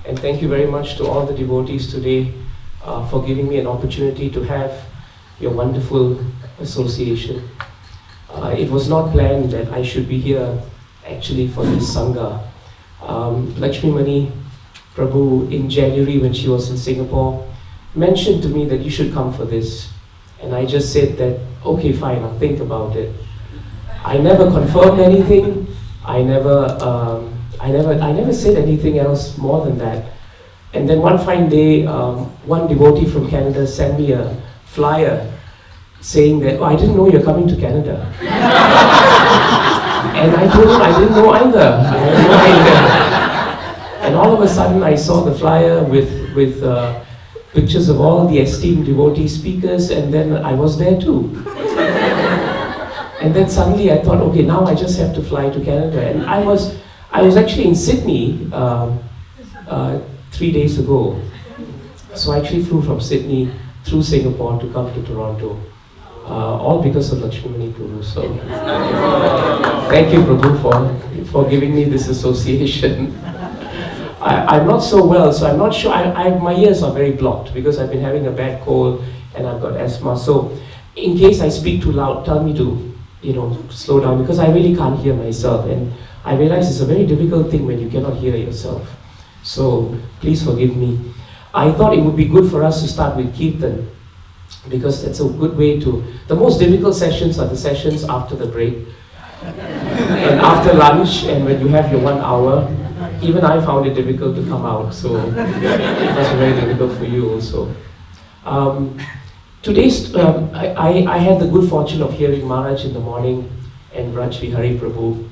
And thank you very much to all the devotees today for giving me an opportunity to have your wonderful association. It was not planned that I should be here actually for this Sangha. Lakshmimani Prabhu in January when she was in Singapore mentioned to me that you should come for this. And I just said that, okay, fine, I'll think about it. I never confirmed anything. I never said anything else more than that. And then one fine day, one devotee from Canada sent me a flyer saying that, oh, I didn't know you're coming to Canada. And I told him I didn't know either. I had no idea. And all of a sudden I saw the flyer with pictures of all the esteemed devotee speakers, and then I was there too. And then suddenly I thought, okay, now I just have to fly to Canada. And I was actually in Sydney 3 days ago. So I actually flew from Sydney through Singapore to come to Toronto. All because of Lakshmimani Prabhu. So thank you, Prabhu, for giving me this association. I'm not so well, so I'm not sure. My ears are very blocked because I've been having a bad cold and I've got asthma. So in case I speak too loud, tell me to, slow down, because I really can't hear myself. And I realize it's a very difficult thing when you cannot hear yourself. So please forgive me. I thought it would be good for us to start with Kirtan, because that's a good way to... The most difficult sessions are the sessions after the break and after lunch, and when you have your 1 hour. Even I found it difficult to come out, so it was very difficult for you also. Today's, I had the good fortune of hearing Maharaj in the morning and Raj Vihari Prabhu,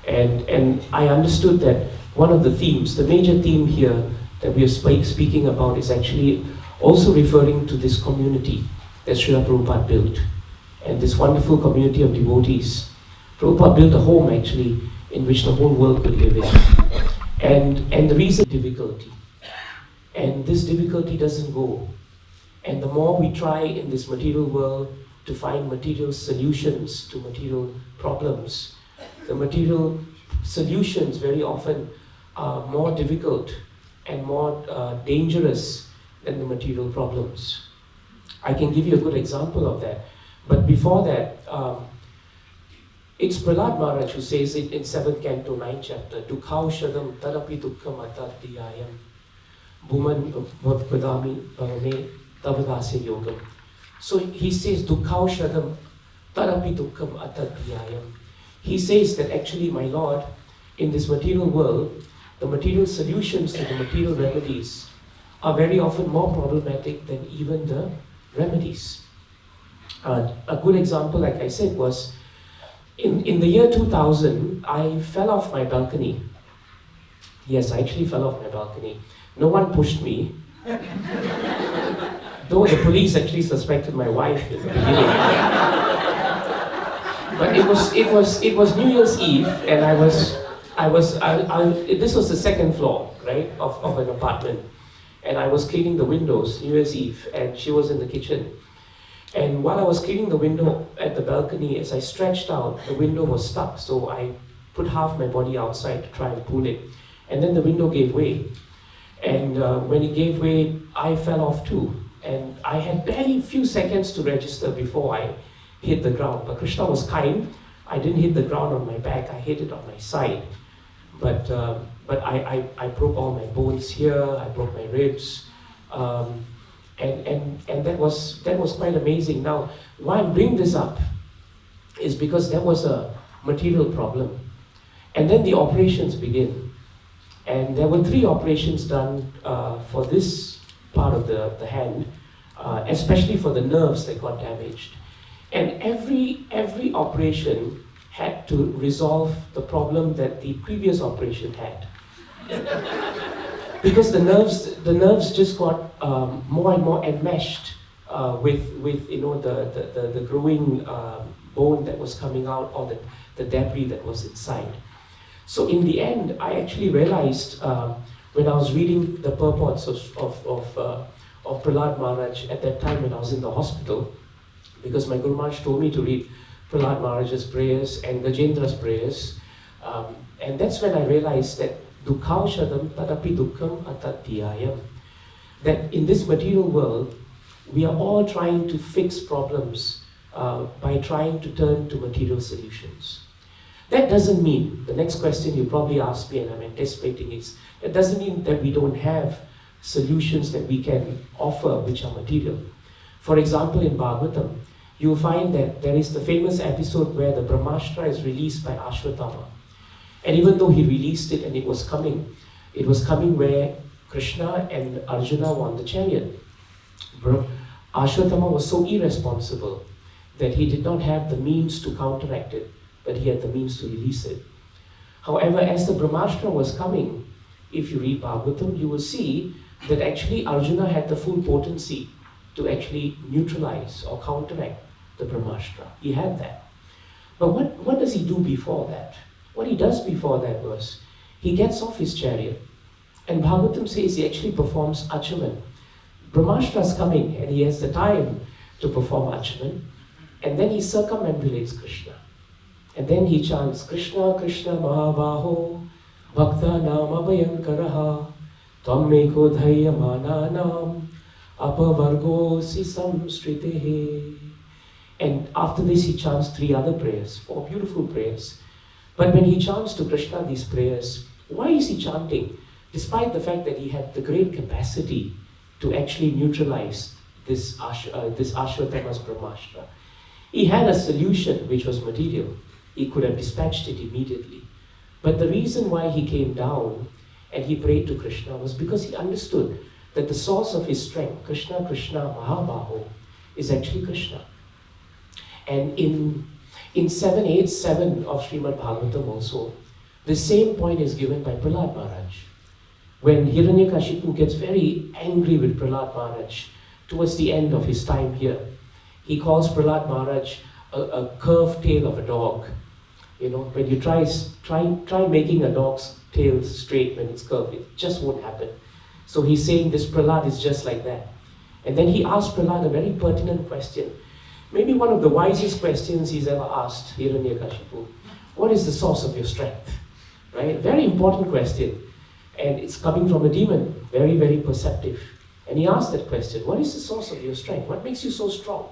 and I understood that one of the themes, the major theme here that we are speaking about, is actually also referring to this community that Srila Prabhupada built, and this wonderful community of devotees. Prabhupada built a home actually in which the whole world could live in. And the reason, difficulty. And this difficulty doesn't go. And the more we try in this material world to find material solutions to material problems, the material solutions very often are more difficult and more dangerous than the material problems. I can give you a good example of that. But before that, it's Prahlad Maharaj who says it in 7th Canto, 9th chapter, Dukhau Shadam Tarapi Dukkham Atadhyayam Bhuman Vadami Bhavame Tavadasya Yogam. So he says, Dukhau Shadam Tarapi Dukkham Atadhyayam. He says that actually, my Lord, in this material world, the material solutions to the material remedies are very often more problematic than even the remedies. A good example, like I said, was in the year 2000, I fell off my balcony. Yes, I actually fell off my balcony. No one pushed me. Though the police actually suspected my wife in the beginning. But it was New Year's Eve, and this was the second floor, right, of an apartment. And I was cleaning the windows, New Year's Eve, and she was in the kitchen. And while I was cleaning the window at the balcony, as I stretched out, the window was stuck. So I put half my body outside to try and pull it. And then the window gave way. And when it gave way, I fell off too. And I had barely a few seconds to register before I hit the ground. But Krishna was kind. I didn't hit the ground on my back, I hit it on my side. But I broke all my bones here, I broke my ribs. And that was quite amazing. Now, why I'm bringing this up is because that was a material problem. And then the operations begin. And there were 3 operations done for this part of the hand, especially for the nerves that got damaged. And every operation had to resolve the problem that the previous operation had. Because the nerves just got more and more enmeshed with the growing bone that was coming out, or the debris that was inside. So in the end, I actually realized when I was reading the purports of Prahlad Maharaj at that time when I was in the hospital, because my Guru Maharaj told me to read Prahlad Maharaj's prayers and Gajendra's prayers, and that's when I realized that dukkaushadam tadapi dukkham atatyayam. That in this material world, we are all trying to fix problems by trying to turn to material solutions. That doesn't mean, the next question you probably ask me and I'm anticipating is, it doesn't mean that we don't have solutions that we can offer which are material. For example, in Bhagavatam, you'll find that there is the famous episode where the Brahmastra is released by Ashwatthama. And even though he released it and it was coming where Krishna and Arjuna were on the chariot. Ashwatthama was so irresponsible that he did not have the means to counteract it, but he had the means to release it. However, as the Brahmastra was coming, if you read Bhagavatam, you will see that actually Arjuna had the full potency to actually neutralize or counteract the Brahmastra. He had that. But what does he do before that? What he does before that was, he gets off his chariot, and Bhagavatam says he actually performs Achaman. Brahmastra is coming and he has the time to perform Achaman, and then he circumambulates Krishna. And then he chants, Krishna, Krishna Mahabaho, Bhakta Nama Bhayankaraha, Twammeko Dhayyamananam, Apavargosi Samstritehe. And after this he chants 3 other prayers, 4 beautiful prayers. But when he chants to Krishna these prayers, why is he chanting? Despite the fact that he had the great capacity to actually neutralize this Ashwatthama's Brahmastra. He had a solution which was material. He could have dispatched it immediately. But the reason why he came down and he prayed to Krishna was because he understood that the source of his strength, Krishna, Krishna, Mahabaho, is actually Krishna. And in 787 of Srimad Bhagavatam also, the same point is given by Prahlad Maharaj. When Hiranyakashipu gets very angry with Prahlad Maharaj towards the end of his time here, he calls Prahlad Maharaj a curved tail of a dog. You know, when you try making a dog's tail straight when it's curved, it just won't happen. So he's saying this Prahlad is just like that. And then he asked Prahlad a very pertinent question. Maybe one of the wisest questions he's ever asked Hiranyakashipu. What is the source of your strength? Right? Very important question. And it's coming from a demon, very, very perceptive. And he asked that question, what is the source of your strength? What makes you so strong?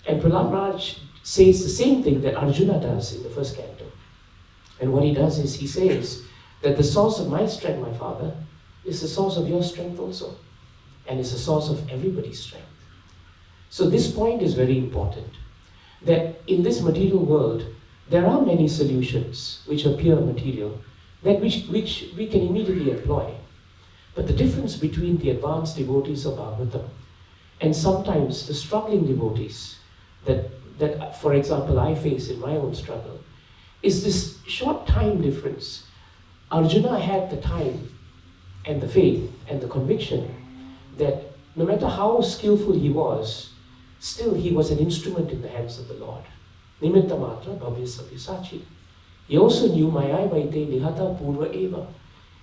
And Prahlad Maharaj says the same thing that Arjuna does in the first canto. And what he does is he says that the source of my strength, my father, is the source of your strength also. And is the source of everybody's strength. So this point is very important. That in this material world, there are many solutions which appear material, that which we can immediately employ. But the difference between the advanced devotees of Bhagavatam and sometimes the struggling devotees that, for example, I face in my own struggle, is this short time difference. Arjuna had the time and the faith and the conviction that no matter how skillful he was, still he was an instrument in the hands of the Lord. Nimitta matra bhavya sabyasachi. He also knew Maya Vaite Nihata Purva Eva.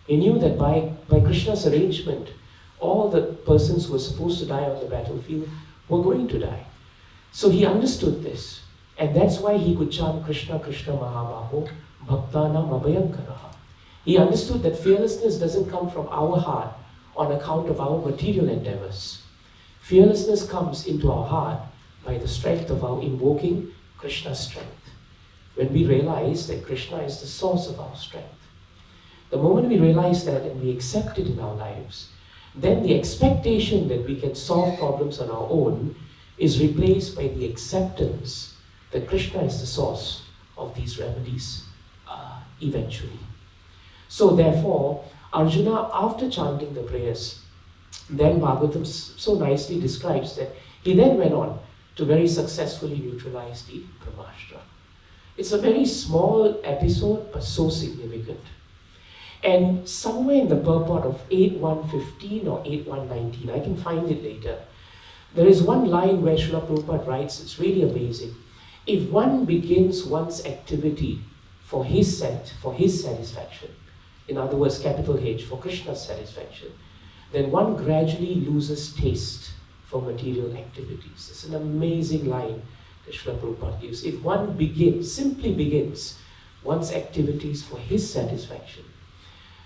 He knew that by Krishna's arrangement, all the persons who were supposed to die on the battlefield were going to die. So he understood this. And that's why he could chant Krishna, Krishna Mahabaho, Bhaktanam Abhayankaraha. He understood that fearlessness doesn't come from our heart on account of our material endeavors. Fearlessness comes into our heart by the strength of our invoking Krishna's strength. When we realize that Krishna is the source of our strength. The moment we realize that and we accept it in our lives, then the expectation that we can solve problems on our own is replaced by the acceptance that Krishna is the source of these remedies eventually. So therefore, Arjuna, after chanting the prayers, then Bhagavatam so nicely describes that he then went on to very successfully neutralize the Brahmastra. It's a very small episode, but so significant. And somewhere in the purport of 8.1.15 or 8.1.19, I can find it later, there is one line where Srila Prabhupada writes, it's really amazing. If one begins one's activity for his satisfaction, in other words, capital H, for Krishna's satisfaction, then one gradually loses taste for material activities. It's an amazing line that Srila Prabhupada gives. If one simply begins one's activities for his satisfaction,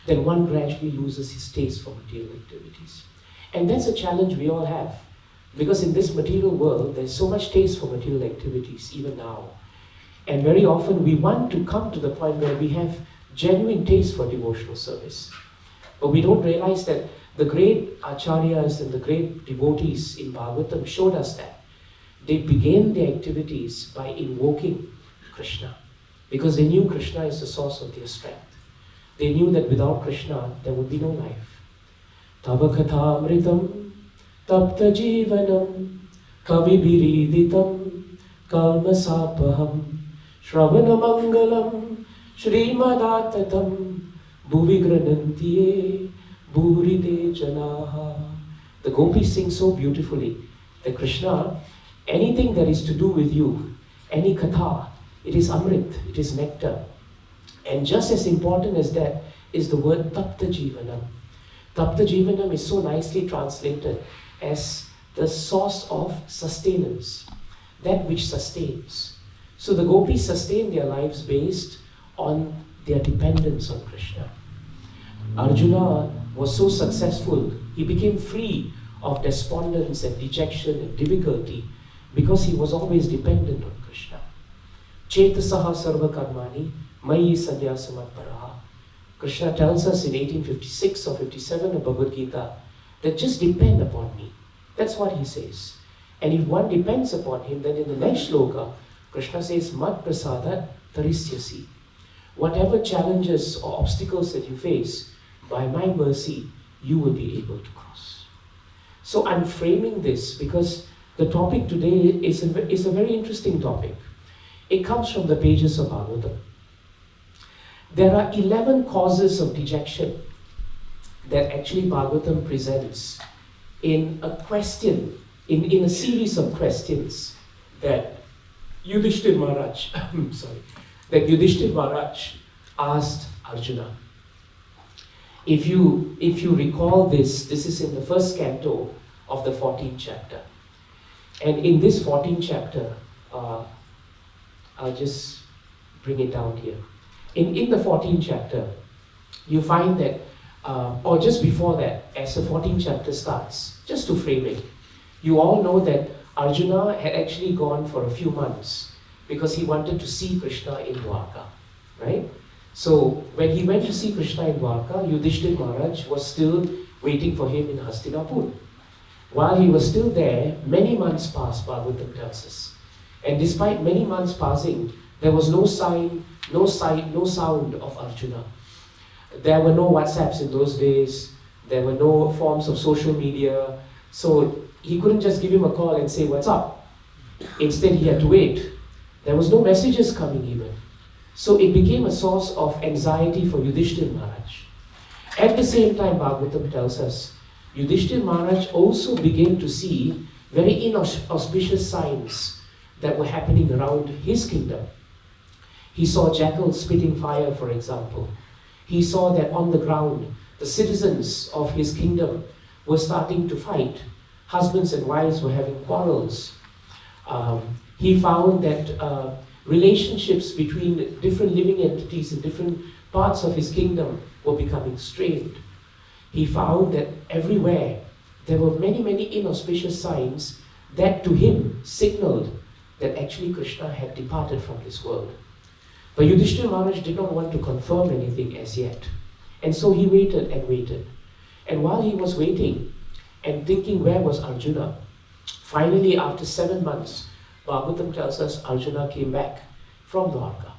then one gradually loses his taste for material activities. And that's a challenge we all have. Because in this material world, there's so much taste for material activities, even now. And very often we want to come to the point where we have genuine taste for devotional service. But we don't realize that the great acharyas and the great devotees in Bhagavatam showed us that. They began their activities by invoking Krishna, because they knew Krishna is the source of their strength. They knew that without Krishna, there would be no life. Tava kathamritam tapta jivanam kavibiriditam kalmasapaham shravana mangalam shrimadattatam bhuvi granantiye bhuride janaha. The gopis sing so beautifully that Krishna, anything that is to do with you, any katha, it is amrit, it is nectar. And just as important as that is the word tapta jivanam. Tapta jivanam is so nicely translated as the source of sustenance, that which sustains. So the gopis sustain their lives based on their dependence on Krishna. Arjuna was so successful, he became free of despondence and dejection and difficulty because he was always dependent on Krishna. Chetasaha sarva karmani mayi sanyasamatparaha. Krishna tells us in 1856 or 57 of Bhagavad Gita that just depend upon me. That's what he says. And if one depends upon him, then in the next shloka, Krishna says, Mad prasadat tarisyasi. Whatever challenges or obstacles that you face, by my mercy, you will be able to cross. So I'm framing this because the topic today is a very interesting topic. It comes from the pages of Bhagavatam. There are 11 causes of dejection that actually Bhagavatam presents in a question, in a series of questions that Yudhishthira Maharaj asked Arjuna. If you recall this is in the first canto of the 14th chapter. And in this 14th chapter, I'll just bring it down here. In the 14th chapter, you find that, or just before that, as the 14th chapter starts, just to frame it, you all know that Arjuna had actually gone for a few months because he wanted to see Krishna in Dwarka, right? So when he went to see Krishna in Dwarka, Yudhishthira Maharaj was still waiting for him in Hastinapur. While he was still there, many months passed, Bhagavatam tells us. And despite many months passing, there was no sign, no sight, no sound of Arjuna. There were no WhatsApps in those days. There were no forms of social media. So he couldn't just give him a call and say, what's up? Instead, he had to wait. There was no messages coming even. So it became a source of anxiety for Yudhishthira Maharaj. At the same time, Bhagavatam tells us, Yudhishthira Maharaj also began to see very inauspicious signs that were happening around his kingdom. He saw jackals spitting fire, for example. He saw that on the ground, the citizens of his kingdom were starting to fight. Husbands and wives were having quarrels. He found that relationships between different living entities in different parts of his kingdom were becoming strained. He found that everywhere there were many, many inauspicious signs that to him signaled that actually Krishna had departed from this world. But Yudhishthira Maharaj did not want to confirm anything as yet. And so he waited and waited. And while he was waiting and thinking where was Arjuna, finally after 7 months, Bhagavatam tells us Arjuna came back from Dwarka.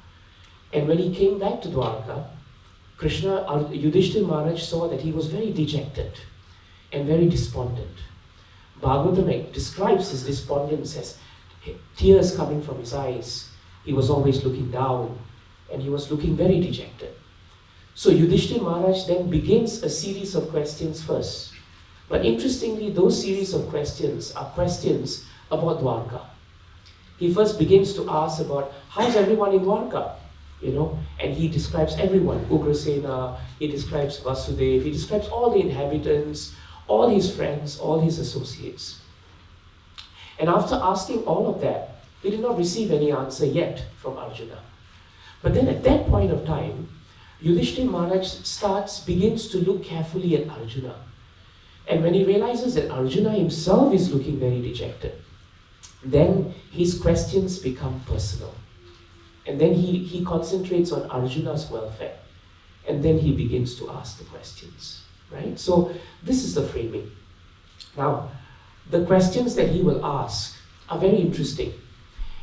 And when he came back to Dwarka, Yudhishthira Maharaj saw that he was very dejected and very despondent. Bhagavatam describes his despondence as tears coming from his eyes. He was always looking down and he was looking very dejected. So Yudhishthira Maharaj then begins a series of questions first. But interestingly, those series of questions are questions about Dwarka. He first begins to ask about how's everyone in Dwarka, and he describes everyone, Ugrasena, he describes Vasudev, he describes all the inhabitants, all his friends, all his associates. And after asking all of that, he did not receive any answer yet from Arjuna. But then at that point of time, Yudhishthira Maharaj begins to look carefully at Arjuna. And when he realizes that Arjuna himself is looking very dejected, then his questions become personal. And then he concentrates on Arjuna's welfare. And then he begins to ask the questions, right? So this is the framing. Now, the questions that he will ask are very interesting.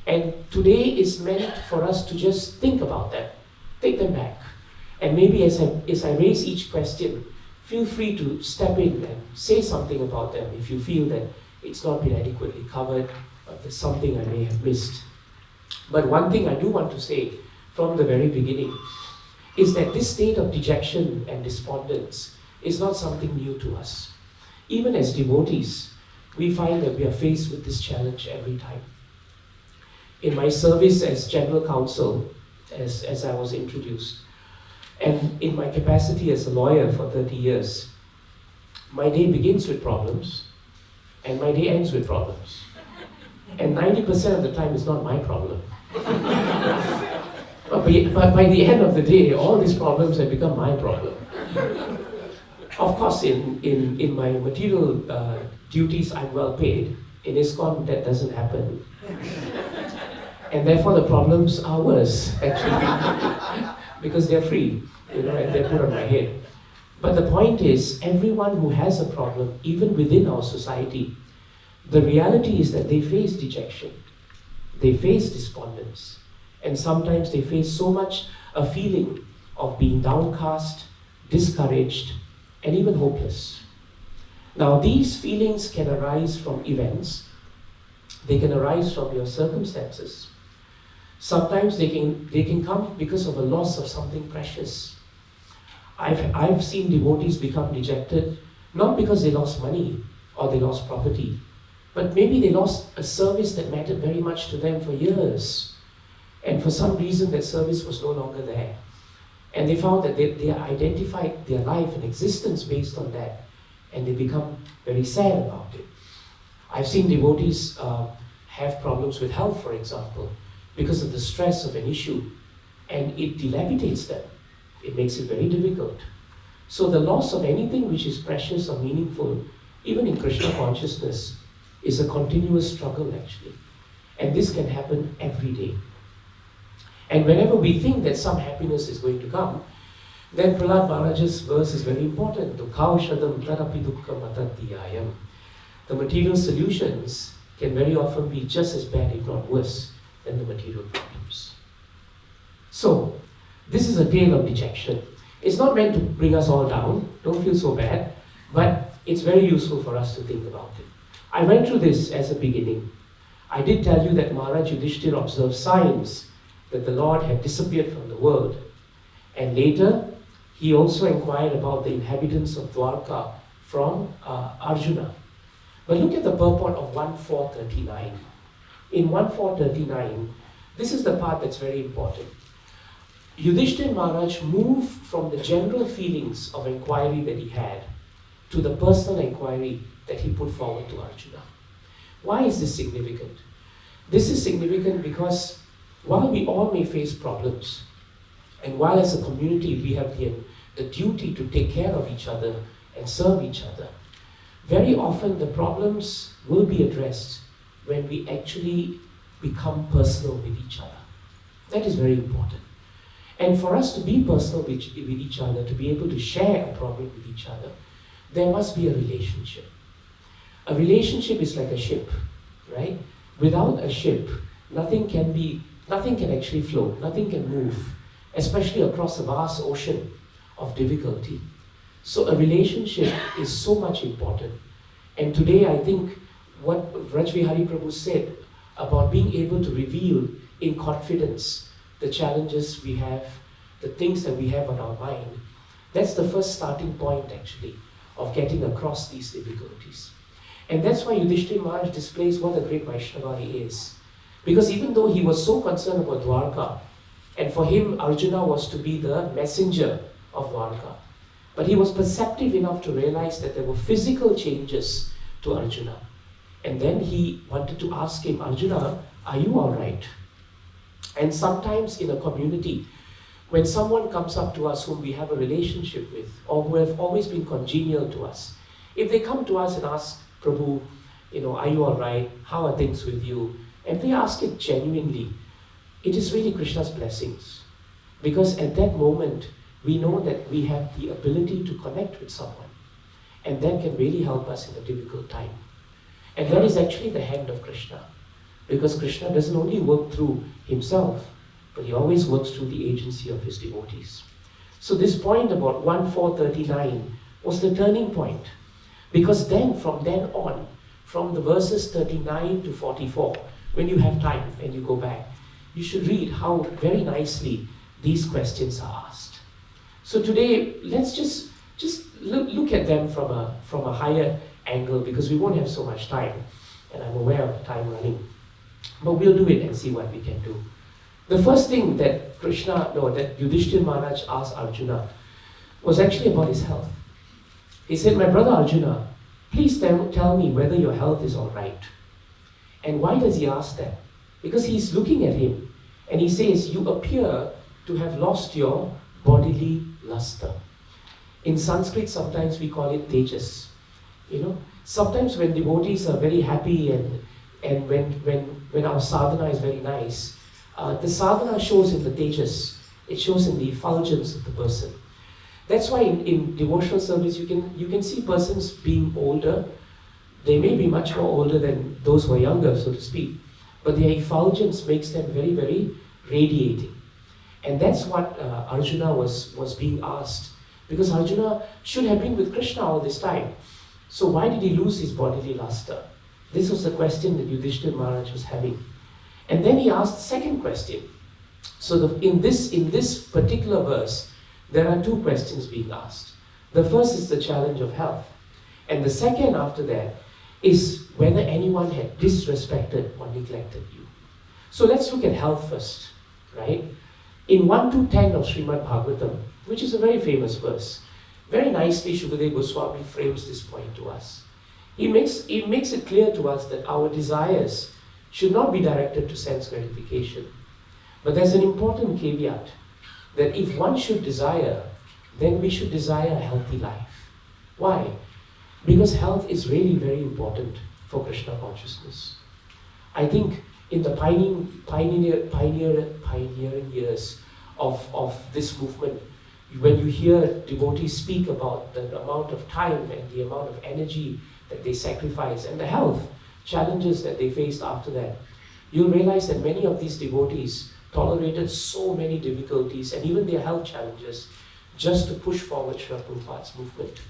And today is meant for us to just think about them, take them back. And maybe as I raise each question, feel free to step in and say something about them if you feel that it's not been adequately covered, or there's something I may have missed. But one thing I do want to say from the very beginning is that this state of dejection and despondence is not something new to us. Even as devotees, we find that we are faced with this challenge every time. In my service as general counsel, as I was introduced, and in my capacity as a lawyer for 30 years, my day begins with problems, and my day ends with problems. And 90% of the time it's not my problem. But by the end of the day, all these problems have become my problem. Of course, in my material duties, I'm well paid. In ISKCON, that doesn't happen. And therefore, the problems are worse, actually, because they're free, and they're put on my head. But the point is, everyone who has a problem, even within our society, the reality is that they face dejection, they face despondence, and sometimes they face so much a feeling of being downcast, discouraged, and even hopeless. Now, these feelings can arise from events, they can arise from your circumstances. Sometimes they can come because of a loss of something precious. I've seen devotees become dejected, not because they lost money or they lost property, but maybe they lost a service that mattered very much to them for years. And for some reason that service was no longer there. And they found that they identified their life and existence based on that. And they become very sad about it. I've seen devotees have problems with health, for example, because of the stress of an issue. And it dilapidates them. It makes it very difficult. So the loss of anything which is precious or meaningful, even in Krishna consciousness, is a continuous struggle actually. And this can happen every day. And whenever we think that some happiness is going to come, then Prahlad Maharaj's verse is very important. Dukkaushadam tadapi dukkham atadhyayam. The material solutions can very often be just as bad, if not worse, than the material problems. So, this is a tale of dejection. It's not meant to bring us all down, don't feel so bad, but it's very useful for us to think about it. I went through this as a beginning. I did tell you that Maharaj Yudhishthira observed signs that the Lord had disappeared from the world. And later, he also inquired about the inhabitants of Dwarka from Arjuna. But look at the purport of 1.439. In 1.439, this is the part that's very important. Yudhishthira Maharaj moved from the general feelings of inquiry that he had to the personal inquiry that he put forward to Arjuna. Why is this significant? This is significant because while we all may face problems, and while as a community we have the duty to take care of each other and serve each other, very often the problems will be addressed when we actually become personal with each other. That is very important. And for us to be personal with each other, to be able to share a problem with each other, there must be a relationship. A relationship is like a ship, right? Without a ship, nothing can actually float, nothing can move, especially across a vast ocean of difficulty. So a relationship is so much important. And today I think what Vaishnava Prabhu said about being able to reveal in confidence the challenges we have, the things that we have on our mind, that's the first starting point actually of getting across these difficulties. And that's why Yudhishthira Maharaj displays what a great Vaishnava he is. Because even though he was so concerned about Dwarka, and for him Arjuna was to be the messenger of Dwarka, but he was perceptive enough to realize that there were physical changes to Arjuna. And then he wanted to ask him, Arjuna, are you all right? And sometimes in a community, When someone comes up to us whom we have a relationship with, or who have always been congenial to us, if they come to us and ask, Prabhu, are you all right? How are things with you? And they ask it genuinely, it is really Krishna's blessings. Because at that moment, we know that we have the ability to connect with someone. And that can really help us in a difficult time. And that is actually the hand of Krishna. Because Krishna doesn't only work through himself, but he always works through the agency of his devotees. So this point about 1439 was the turning point. Because then, from then on, from the verses 39 to 44, when you have time and you go back, you should read how very nicely these questions are asked. So today, let's just look at them from a higher angle, because we won't have so much time, and I'm aware of the time running. But we'll do it and see what we can do. The first thing that that Yudhishthira Maharaj asked Arjuna was actually about his health. He said, my brother Arjuna, please tell me whether your health is all right. And why does he ask that? Because he's looking at him and he says, you appear to have lost your bodily luster. In Sanskrit, sometimes we call it tejas. Sometimes when devotees are very happy and when our sadhana is very nice, the sadhana shows in the tejas. It shows in the effulgence of the person. That's why in devotional service you can see persons being older. They may be much more older than those who are younger, so to speak, but their effulgence makes them very, very radiating. And that's what Arjuna was being asked, because Arjuna should have been with Krishna all this time. So why did he lose his bodily luster? This was the question that Yudhishthira Maharaj was having. And then he asked the second question. So in this particular verse, there are two questions being asked. The first is the challenge of health. And the second after that is whether anyone had disrespected or neglected you. So let's look at health first, right? In 1-10 of Srimad Bhagavatam, which is a very famous verse, very nicely Shukadeva Goswami frames this point to us. He makes it clear to us that our desires should not be directed to sense gratification. But there's an important caveat, that if one should desire, then we should desire a healthy life. Why? Because health is really very important for Krishna consciousness. I think in the pioneering years of this movement, when you hear devotees speak about the amount of time and the amount of energy that they sacrifice and the health challenges that they faced after that, you'll realize that many of these devotees tolerated so many difficulties and even their health challenges just to push forward Srila Prabhupada's movement.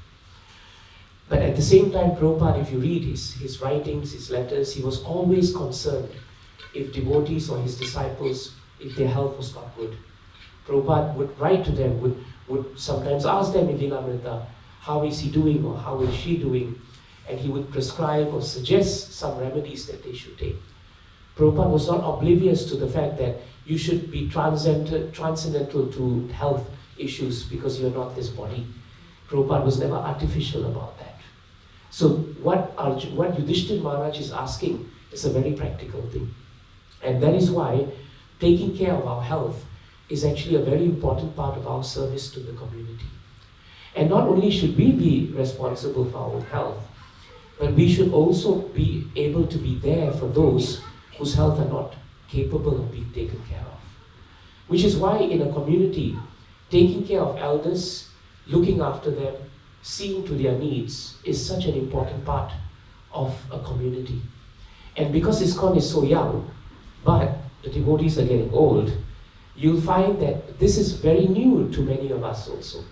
But at the same time, Prabhupada, if you read his writings, his letters, he was always concerned if devotees or his disciples, if their health was not good. Prabhupada would write to them, would sometimes ask them in Lilamrita, how is he doing or how is she doing? And he would prescribe or suggest some remedies that they should take. Prabhupada was not oblivious to the fact that you should be transcendental to health issues because you're not this body. Prabhupada was never artificial about that. So what Yudhishthira Maharaj is asking is a very practical thing. And that is why taking care of our health is actually a very important part of our service to the community. And not only should we be responsible for our own health, but we should also be able to be there for those whose health are not capable of being taken care of. Which is why in a community, taking care of elders, looking after them, seeing to their needs is such an important part of a community. And because ISKCON is so young, but the devotees are getting old, you'll find that this is very new to many of us also.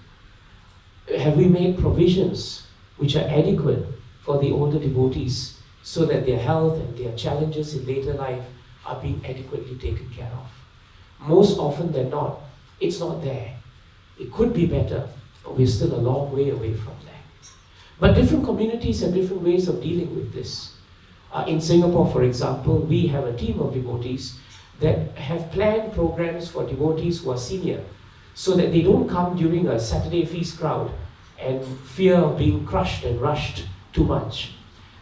Have we made provisions which are adequate for the older devotees so that their health and their challenges in later life are being adequately taken care of? Most often than not, it's not there. It could be better, but we're still a long way away from that. But different communities have different ways of dealing with this. In Singapore, for example, we have a team of devotees that have planned programs for devotees who are senior so that they don't come during a Saturday feast crowd and fear of being crushed and rushed too much.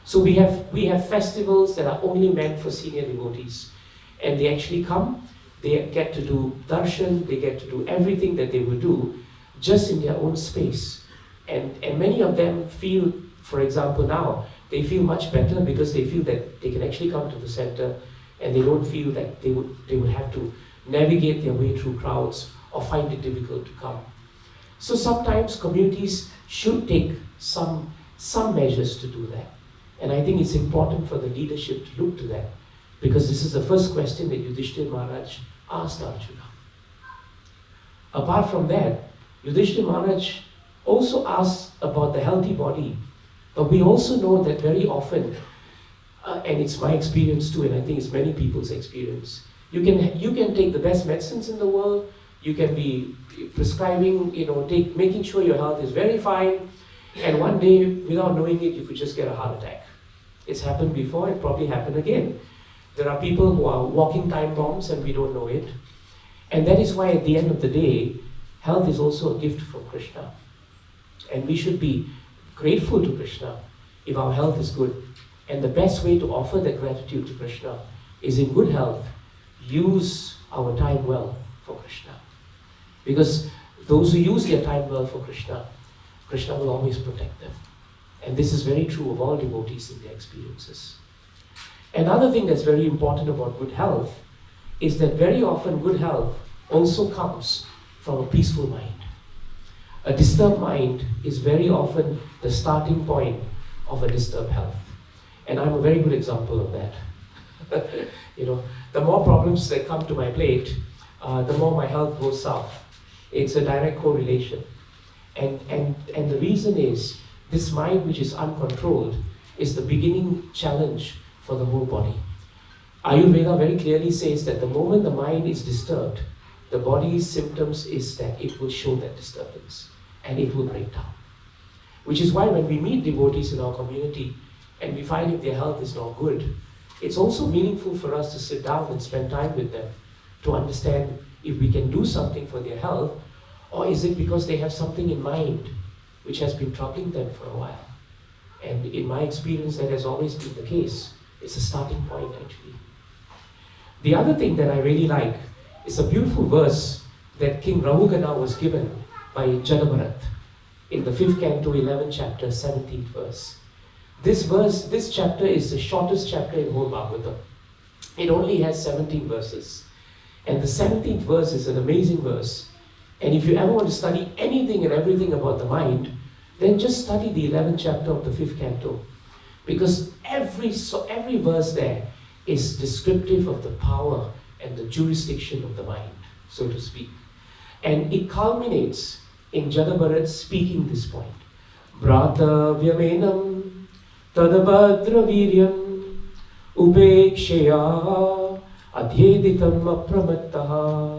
So we have festivals that are only meant for senior devotees, and they actually come They get to do darshan, they get to do everything that they will do just in their own space. And many of them feel, for example now, they feel much better because they feel that they can actually come to the center and they don't feel that they would have to navigate their way through crowds or find it difficult to come. So sometimes communities should take some measures to do that. And I think it's important for the leadership to look to that, because this is the first question that Yudhishthira Maharaj asked Arjuna. Apart from that, Yudhishthira Maharaj also asked about the healthy body. But we also know that very often, and it's my experience too, and I think it's many people's experience, you can take the best medicines in the world, you can be prescribing, making sure your health is very fine, and one day, without knowing it, you could just get a heart attack. It's happened before, it probably happened again. There are people who are walking time bombs and we don't know it. And that is why at the end of the day, health is also a gift from Krishna. And we should be grateful to Krishna if our health is good. And the best way to offer that gratitude to Krishna is in good health, use our time well for Krishna. Because those who use their time well for Krishna, Krishna will always protect them. And this is very true of all devotees in their experiences. Another thing that's very important about good health is that very often good health also comes from a peaceful mind. A disturbed mind is very often the starting point of a disturbed health. And I'm a very good example of that. The more problems that come to my plate, the more my health goes south. It's a direct correlation. And the reason is, this mind which is uncontrolled is the beginning challenge for the whole body. Ayurveda very clearly says that the moment the mind is disturbed, the body's symptoms is that it will show that disturbance and it will break down. Which is why when we meet devotees in our community and we find if their health is not good, it's also meaningful for us to sit down and spend time with them to understand if we can do something for their health, or is it because they have something in mind which has been troubling them for a while. And in my experience, that has always been the case. It's a starting point, actually. The other thing that I really like is a beautiful verse that King Rahugana was given by Jadabharat in the 5th canto, 11th chapter, 17th verse. This chapter is the shortest chapter in whole Bhagavatam. It only has 17 verses. And the 17th verse is an amazing verse. And if you ever want to study anything and everything about the mind, then just study the 11th chapter of the 5th canto. Because every verse there is descriptive of the power and the jurisdiction of the mind, so to speak. And it culminates in Jadabharat speaking this point. Brata vyamenam tadabhadra viryam upekshaya adhyeditam apramattaha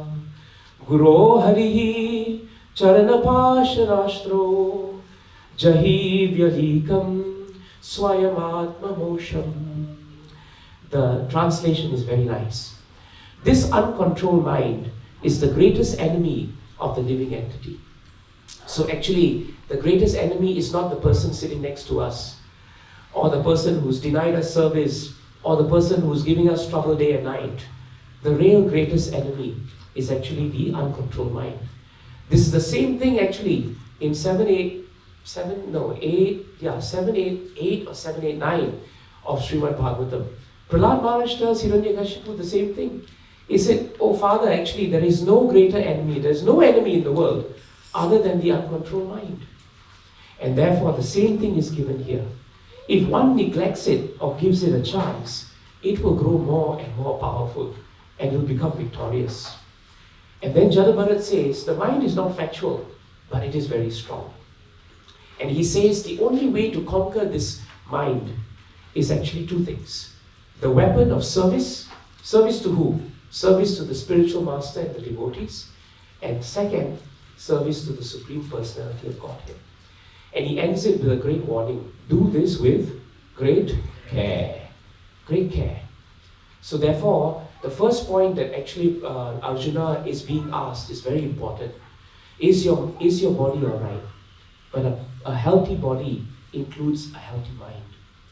Guro harihi charanapasharastro jahi vyalikam swayamatma mosham. The translation is very nice. This uncontrolled mind is the greatest enemy of the living entity. So actually, the greatest enemy is not the person sitting next to us, or the person who's denied us service, or the person who's giving us trouble day and night. The real greatest enemy is actually the uncontrolled mind. This is the same thing actually in 789 of Srimad Bhagavatam. Prahlad Maharaj tells Hiranyakashipu the same thing. He said, "Oh Father, actually there is no greater enemy, there is no enemy in the world other than the uncontrolled mind." And therefore the same thing is given here. If one neglects it or gives it a chance, it will grow more and more powerful and will become victorious. And then Jadabharat says, the mind is not factual, but it is very strong. And he says the only way to conquer this mind is actually two things. The weapon of service. Service to who? Service to the spiritual master and the devotees. And second, service to the Supreme Personality of Godhead. And he ends it with a great warning. Do this with great care. Great care. So therefore, the first point that actually Arjuna is being asked is very important. Is your body alright? But a healthy body includes a healthy mind.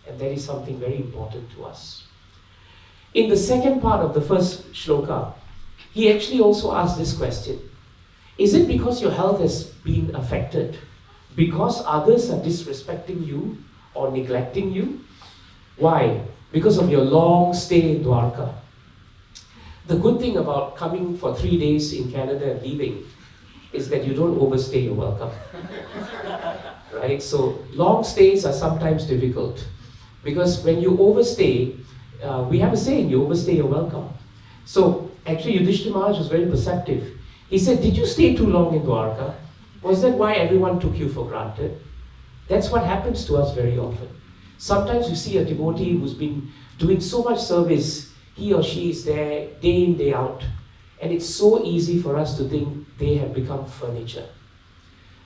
And that is something very important to us. In the second part of the first shloka, he actually also asked this question. Is it because your health has been affected? Because others are disrespecting you or neglecting you? Why? Because of your long stay in Dwarka. The good thing about coming for 3 days in Canada and leaving is that you don't overstay your welcome. Right? So long stays are sometimes difficult because when you overstay, we have a saying, you overstay your welcome. So actually Yudhishthira Maharaj was very perceptive. He said, did you stay too long in Dwarka? Was that why everyone took you for granted? That's what happens to us very often. Sometimes you see a devotee who's been doing so much service, he or she is there day in, day out, and it's so easy for us to think they have become furniture.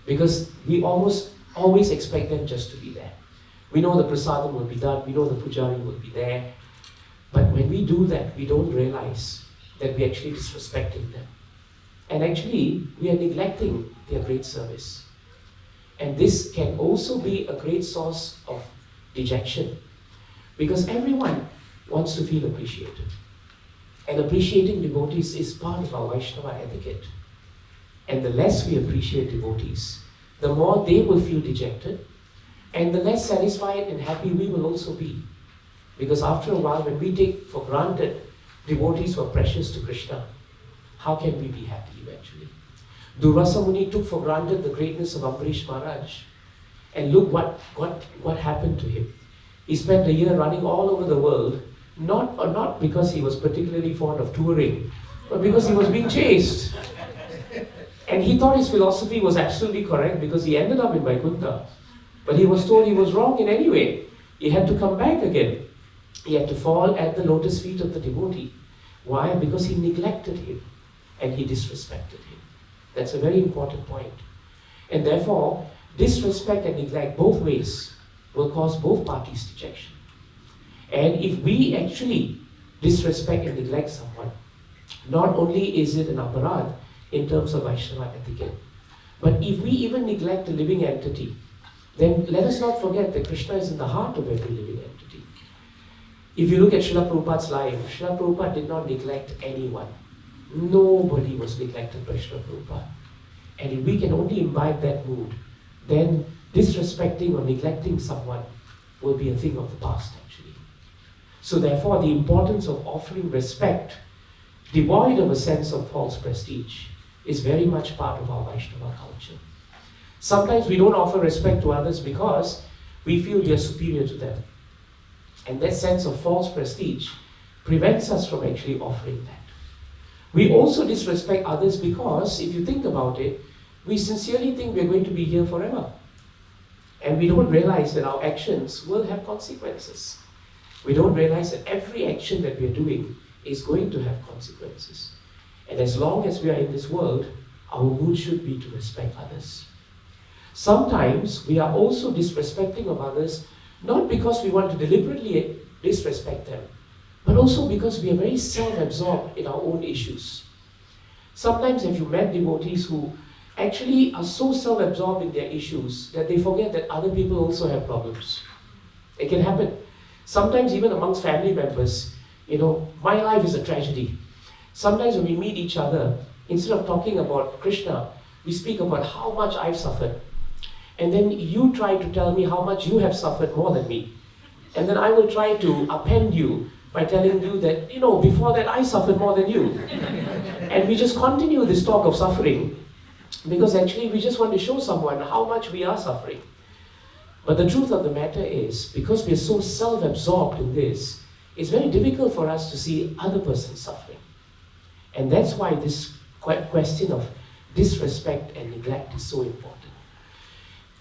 Because we almost always expect them just to be there. We know the prasadam will be done, we know the pujari will be there, but when we do that, we don't realize that we're actually disrespecting them. And actually, we are neglecting their great service. And this can also be a great source of dejection, because everyone wants to feel appreciated. And appreciating devotees is part of our Vaishnava etiquette. And the less we appreciate devotees, the more they will feel dejected, and the less satisfied and happy we will also be. Because after a while, when we take for granted devotees who are precious to Krishna, how can we be happy eventually? Durvasa Muni took for granted the greatness of Ambarish Maharaj. And look what happened to him. He spent a year running all over the world, not because he was particularly fond of touring, but because he was being chased. And he thought his philosophy was absolutely correct because he ended up in Vaikuntha. But he was told he was wrong in any way. He had to come back again. He had to fall at the lotus feet of the devotee. Why? Because he neglected him and he disrespected him. That's a very important point. And therefore, disrespect and neglect both ways will cause both parties dejection. And if we actually disrespect and neglect someone, not only is it an aparad in terms of Vaishnava etiquette, but if we even neglect a living entity, then let us not forget that Krishna is in the heart of every living entity. If you look at Srila Prabhupada's life, Srila Prabhupada did not neglect anyone. Nobody was neglected by Srila Prabhupada. And if we can only imbibe that mood, then disrespecting or neglecting someone will be a thing of the past actually. So therefore, the importance of offering respect, devoid of a sense of false prestige, is very much part of our Vaishnava culture. Sometimes we don't offer respect to others because we feel we are superior to them. And that sense of false prestige prevents us from actually offering that. We also disrespect others because, if you think about it, we sincerely think we're going to be here forever. And we don't realize that our actions will have consequences. We don't realize that every action that we're doing is going to have consequences. And as long as we are in this world, our mood should be to respect others. Sometimes we are also disrespecting of others, not because we want to deliberately disrespect them, but also because we are very self-absorbed in our own issues. Sometimes have you met devotees who actually are so self-absorbed in their issues that they forget that other people also have problems. It can happen. Sometimes even amongst family members, my life is a tragedy. Sometimes when we meet each other, instead of talking about Krishna, we speak about how much I've suffered. And then you try to tell me how much you have suffered more than me. And then I will try to append you by telling you that, before that I suffered more than you. And we just continue this talk of suffering because actually we just want to show someone how much we are suffering. But the truth of the matter is, because we are so self-absorbed in this, it's very difficult for us to see other persons suffering. And that's why this question of disrespect and neglect is so important.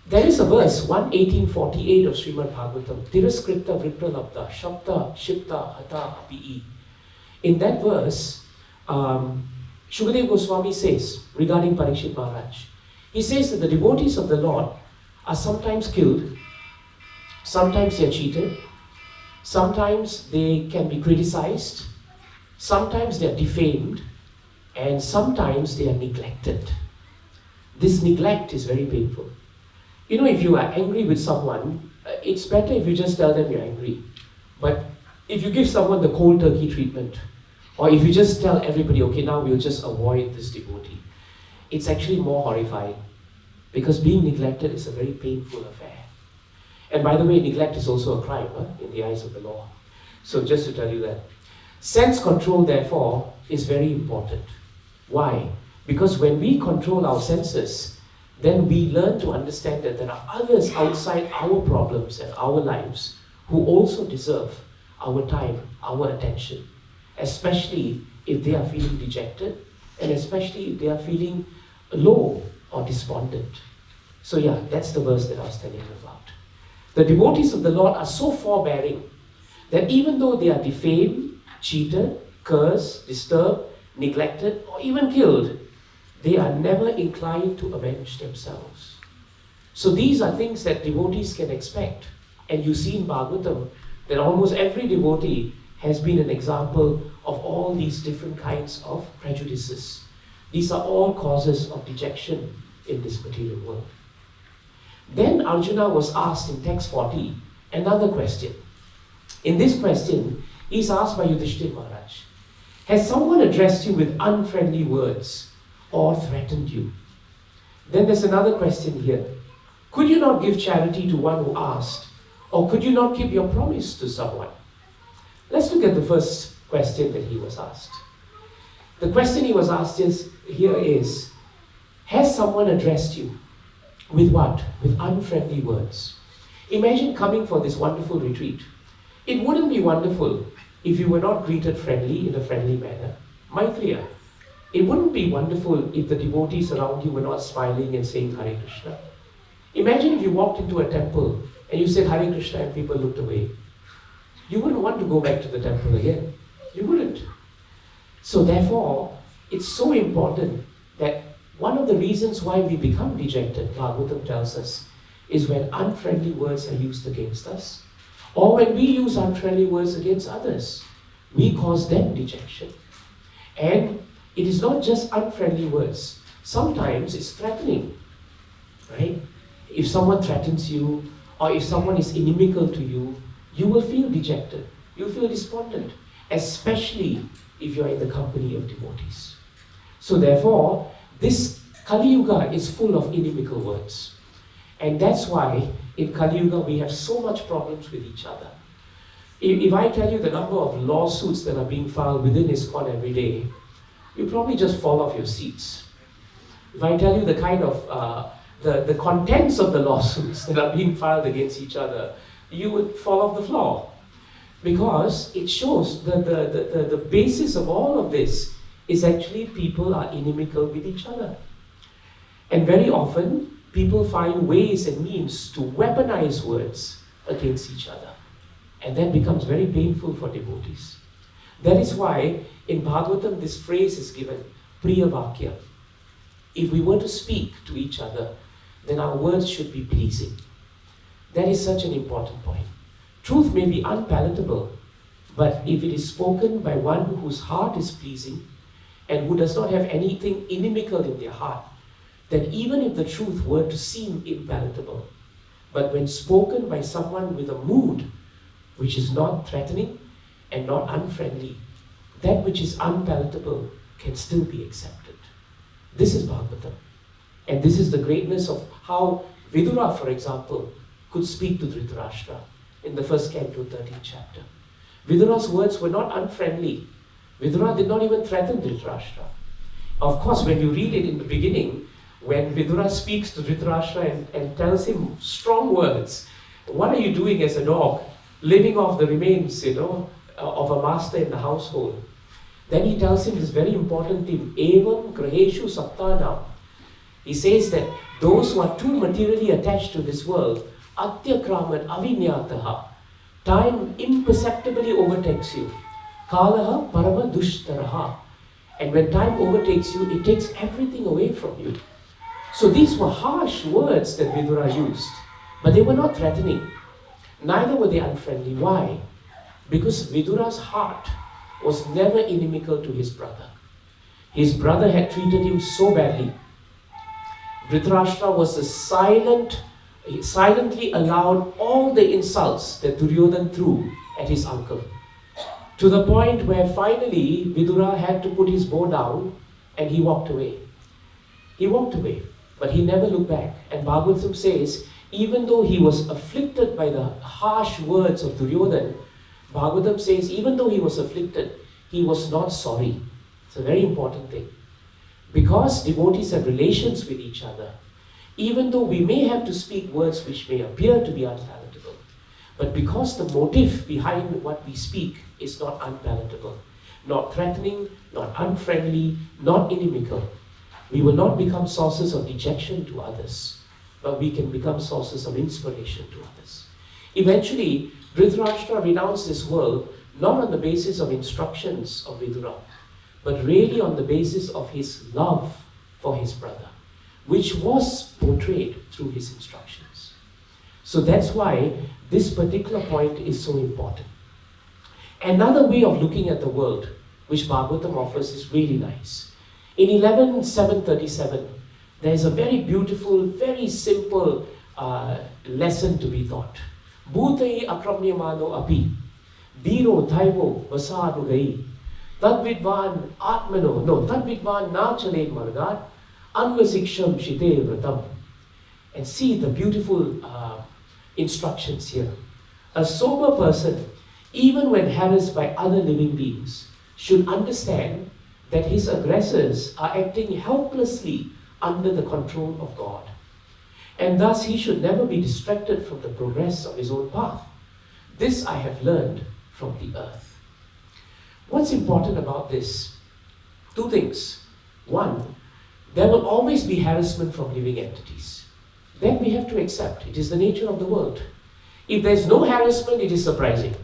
There is a verse, 1:1848 of Srimad Bhagavatam, Tiraskrita Vipralabdha, Shabda Shipta Hata Api. In that verse, Shukadeva Goswami says, regarding Parikshit Maharaj, he says that the devotees of the Lord are sometimes killed, sometimes they are cheated, sometimes they can be criticized, sometimes they are defamed, and sometimes they are neglected. This neglect is very painful. If you are angry with someone, it's better if you just tell them you're angry. But if you give someone the cold turkey treatment, Or if you just tell everybody, okay, now we'll just avoid this devotee, it's actually more horrifying, because being neglected is a very painful affair. And by the way, neglect is also a crime in the eyes of the law. So just to tell you that. Sense control, therefore, is very important. Why? Because when we control our senses, then we learn to understand that there are others outside our problems and our lives who also deserve our time, our attention, especially if they are feeling dejected, and especially if they are feeling low or despondent. So yeah, that's the verse that I was telling you about. The devotees of the Lord are so forbearing that even though they are defamed, cheated, cursed, disturbed, neglected, or even killed, they are never inclined to avenge themselves. So these are things that devotees can expect. And you see in Bhagavatam that almost every devotee has been an example of all these different kinds of prejudices. These are all causes of dejection in this material world. Then Arjuna was asked in text 40 another question. In this question, he's asked by Yudhishthira Maharaj, has someone addressed you with unfriendly words or threatened you? Then there's another question here. Could you not give charity to one who asked? Or could you not keep your promise to someone? Let's look at the first question that he was asked. The question he was asked is, has someone addressed you with what? With unfriendly words. Imagine coming for this wonderful retreat. It wouldn't be wonderful if you were not greeted friendly in a friendly manner. Maitreya. It wouldn't be wonderful if the devotees around you were not smiling and saying Hare Krishna. Imagine if you walked into a temple and you said Hare Krishna and people looked away. You wouldn't want to go back to the temple again. You wouldn't. So therefore, it's so important that one of the reasons why we become dejected, Bhagavatam tells us, is when unfriendly words are used against us, or when we use unfriendly words against others. We cause them dejection. And it is not just unfriendly words. Sometimes it's threatening, right? If someone threatens you, or if someone is inimical to you, you will feel dejected. You'll feel despondent, especially if you're in the company of devotees. So therefore, this Kali Yuga is full of inimical words. And that's why in Kali Yuga we have so much problems with each other. If I tell you the number of lawsuits that are being filed within ISKCON every day, you probably just fall off your seats. If I tell you the kind of the contents of the lawsuits that are being filed against each other, you would fall off the floor. Because it shows that the basis of all of this is actually people are inimical with each other. And very often, people find ways and means to weaponize words against each other. And that becomes very painful for devotees. That is why in Bhagavatam this phrase is given, Priya Vakya. If we were to speak to each other, then our words should be pleasing. That is such an important point. Truth may be unpalatable, but if it is spoken by one whose heart is pleasing and who does not have anything inimical in their heart, then even if the truth were to seem impalatable, but when spoken by someone with a mood which is not threatening and not unfriendly, that which is unpalatable can still be accepted. This is Bhagavatam. And this is the greatness of how Vidura, for example, could speak to Dhritarashtra in the first canto, 13th chapter. Vidura's words were not unfriendly. Vidura did not even threaten Dhritarashtra. Of course, when you read it in the beginning, when Vidura speaks to Dhritarashtra and tells him strong words, what are you doing as a dog, living off the remains, of a master in the household? Then he tells him this very important thing, Evam Graheshu Saptanam. He says that those who are too materially attached to this world, Atyakraman Avinyataha, time imperceptibly overtakes you. Kalaha Parama Dushtaraha. And when time overtakes you, it takes everything away from you. So these were harsh words that Vidura used, but they were not threatening. Neither were they unfriendly. Why? Because Vidura's heart was never inimical to his brother. His brother had treated him so badly. Dhritarashtra was he silently allowed all the insults that Duryodhana threw at his uncle. To the point where finally Vidura had to put his bow down and he walked away. He walked away, but he never looked back. And Bhagavatam says, even though he was afflicted by the harsh words of Duryodhana, Bhagavatam says, even though he was afflicted, he was not sorry. It's a very important thing. Because devotees have relations with each other, even though we may have to speak words which may appear to be unpalatable, but because the motive behind what we speak is not unpalatable, not threatening, not unfriendly, not inimical, we will not become sources of dejection to others, but we can become sources of inspiration to others. Eventually, Dhritarashtra renounced this world not on the basis of instructions of Vidura, but really on the basis of his love for his brother, which was portrayed through his instructions. So that's why this particular point is so important. Another way of looking at the world, which Bhagavatam offers, is really nice. In 11.737, there is a very beautiful, very simple lesson to be taught. Bhutai akramyamano api, dhiro dhaivo vasanugai, tadvidvan atmano, no, tadvidvan na chale margat, anvasiksham shite vratam. And see the beautiful instructions here. A sober person, even when harassed by other living beings, should understand that his aggressors are acting helplessly under the control of God. And thus he should never be distracted from the progress of his own path. This I have learned from the earth. What's important about this? Two things. One, there will always be harassment from living entities. Then we have to accept it is the nature of the world. If there's no harassment, it is surprising.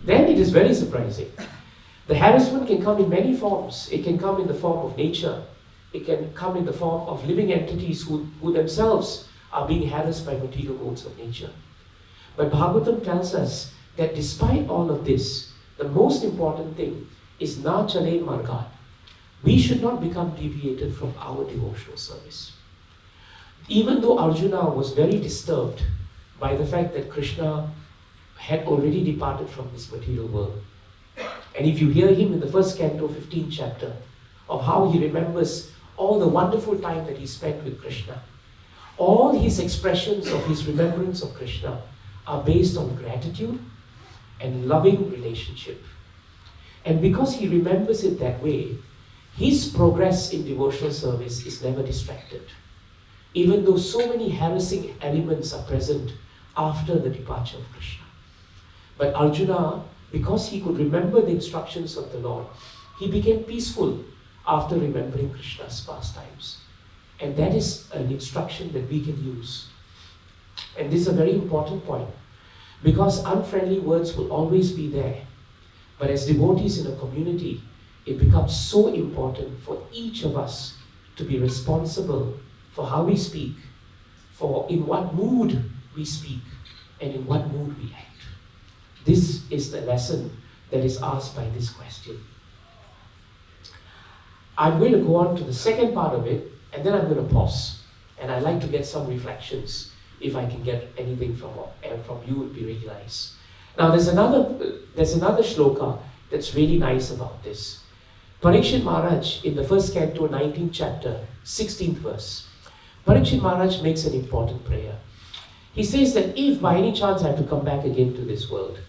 Then it is very surprising. The harassment can come in many forms. It can come in the form of nature. It can come in the form of living entities who themselves are being harassed by material modes of nature. But Bhagavatam tells us that despite all of this, the most important thing is na chale margat. We should not become deviated from our devotional service. Even though Arjuna was very disturbed by the fact that Krishna had already departed from this material world. And if you hear him in the first canto, 15th chapter, of how he remembers all the wonderful time that he spent with Krishna, all his expressions of his remembrance of Krishna are based on gratitude and loving relationship. And because he remembers it that way, his progress in devotional service is never distracted, even though so many harassing elements are present after the departure of Krishna. But Arjuna, because he could remember the instructions of the Lord, he became peaceful after remembering Krishna's pastimes. And that is an instruction that we can use. And this is a very important point, because unfriendly words will always be there. But as devotees in a community, it becomes so important for each of us to be responsible for how we speak, for in what mood we speak, and in what mood we act. This is the lesson that is asked by this question. I'm going to go on to the second part of it, and then I'm going to pause. And I'd like to get some reflections. If I can get anything from you, it would be really nice. Now, there's another shloka that's really nice about this. Parikshit Maharaj, in the first canto, 19th chapter, 16th verse, Parikshit Maharaj makes an important prayer. He says that if by any chance I have to come back again to this world,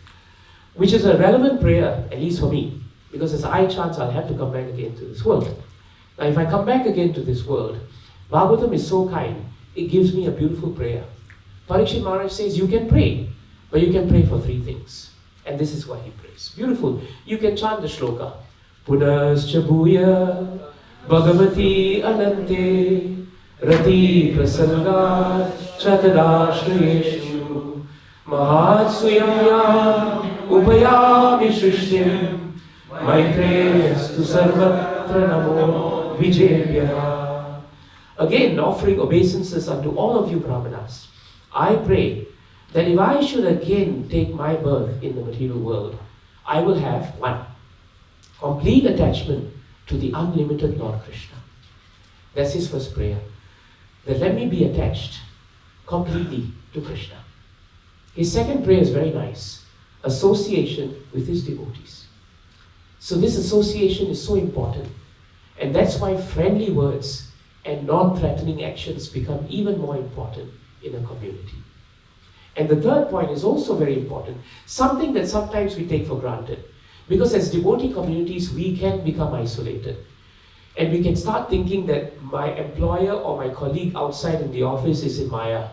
which is a relevant prayer, at least for me, because there's a high chance I'll have to come back again to this world. Now, if I come back again to this world, Bhagavatam is so kind, it gives me a beautiful prayer. Parikshit Maharaj says, you can pray, but you can pray for three things. And this is what he prays. Beautiful. You can chant the shloka. Punascha bhuya bhagavati anante rati prasanga chatarashrayeshu mahatsuyamya upayami shrishtim maitreyastu sarvatra namo vijayabhya. Again, offering obeisances unto all of you brahmanas, I pray that if I should again take my birth in the material world, I will have one, complete attachment to the unlimited Lord Krishna. That's his first prayer. That let me be attached completely to Krishna. His second prayer is very nice. association with his devotees. So this association is so important. And that's why friendly words and non-threatening actions become even more important in a community. And the third point is also very important, something that sometimes we take for granted. Because as devotee communities, we can become isolated. And we can start thinking that my employer or my colleague outside in the office is in Maya.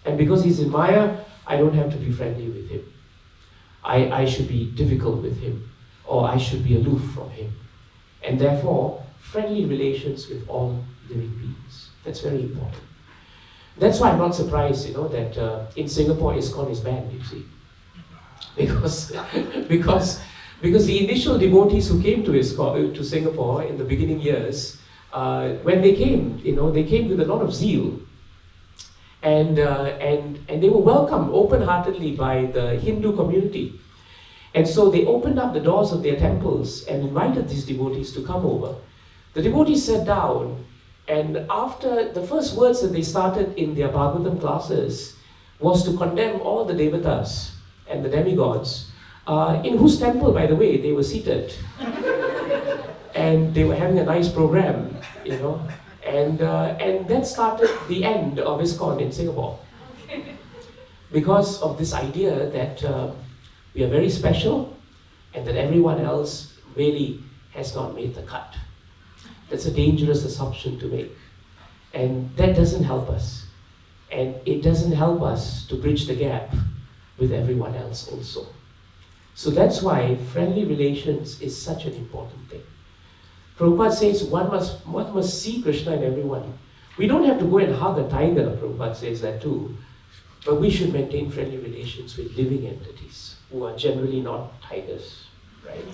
And because he's in Maya, I don't have to be friendly with him. I should be difficult with him, or I should be aloof from him. And therefore, friendly relations with all living beings. That's very important. That's why I'm not surprised, that in Singapore ISKCON is banned, you see. Because the initial devotees who came to ISKCON, to Singapore in the beginning years, when they came, they came with a lot of zeal. And they were welcomed open-heartedly by the Hindu community. And so they opened up the doors of their temples and invited these devotees to come over. The devotees sat down, and after the first words that they started in their Bhagavatam classes was to condemn all the devatas and the demigods, in whose temple, by the way, they were seated. And they were having a nice program, And that started the end of ISKCON in Singapore. Because of this idea that we are very special and that everyone else really has not made the cut. That's a dangerous assumption to make. And that doesn't help us. And it doesn't help us to bridge the gap with everyone else also. So that's why friendly relations is such an important thing. Prabhupada says one must see Krishna in everyone. We don't have to go and hug a tiger, Prabhupada says that too. But we should maintain friendly relations with living entities who are generally not tigers, right?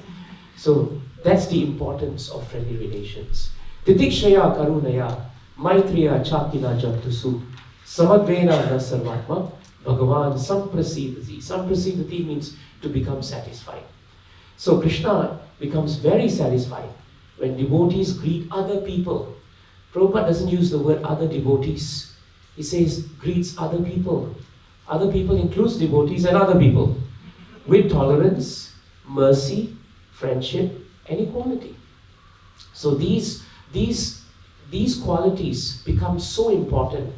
So that's the importance of friendly relations. Titikshaya karunaya maitriya chakina jantusu samadvena na sarvatma bhagavan samprasidati. Samprasidati means to become satisfied. So Krishna becomes very satisfied when devotees greet other people. Prabhupada doesn't use the word other devotees. He says greets other people. Other people includes devotees and other people with tolerance, mercy, friendship, and equality. So these qualities become so important,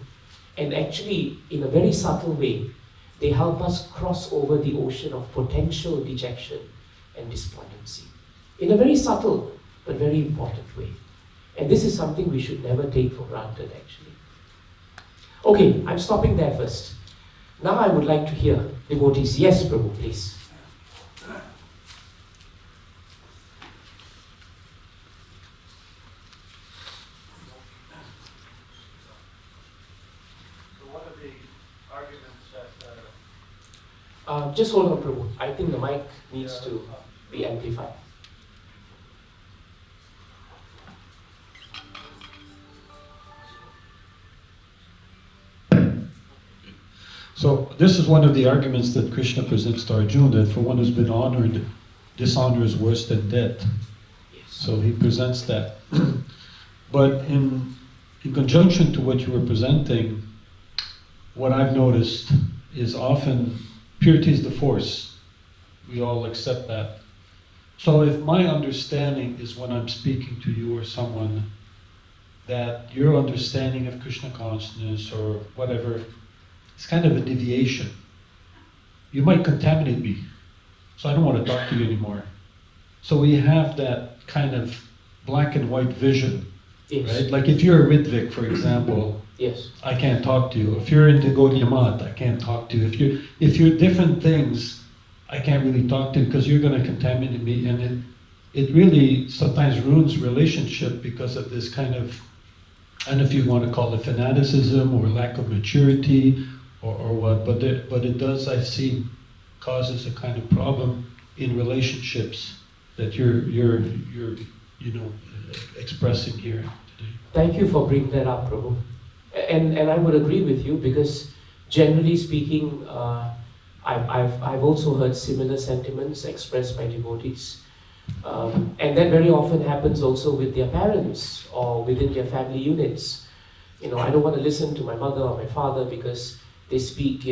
and actually in a very subtle way, they help us cross over the ocean of potential dejection and despondency. In a very subtle but very important way. And this is something we should never take for granted, actually. Okay, I'm stopping there first. Now I would like to hear devotees. Yes, Prabhu, please. So what are the arguments that... Just hold on, Prabhu. I think the mic needs to be amplified. So this is one of the arguments that Krishna presents to Arjuna, that for one who's been honored, dishonor is worse than death. Yes. So he presents that. But in conjunction to what you were presenting, what I've noticed is often purity is the force. We all accept that. So if my understanding is when I'm speaking to you or someone, that your understanding of Krishna consciousness or whatever, it's kind of a deviation. You might contaminate me, so I don't want to talk to you anymore. So we have that kind of black and white vision, yes. Right? Like if you're a Ritvik, for example, yes. I can't talk to you. If you're into Gaudiya Math, I can't talk to you. If you're different things, I can't really talk to you because you're going to contaminate me, and it really sometimes ruins relationship because of this kind of, I don't know if you want to call it fanaticism or lack of maturity or what, but it does, I've seen, causes a kind of problem in relationships that you're expressing here today. Thank you for bringing that up, Prabhu. And I would agree with you, because generally speaking, I've also heard similar sentiments expressed by devotees. And that very often happens also with their parents or within their family units. I don't want to listen to my mother or my father because they speak,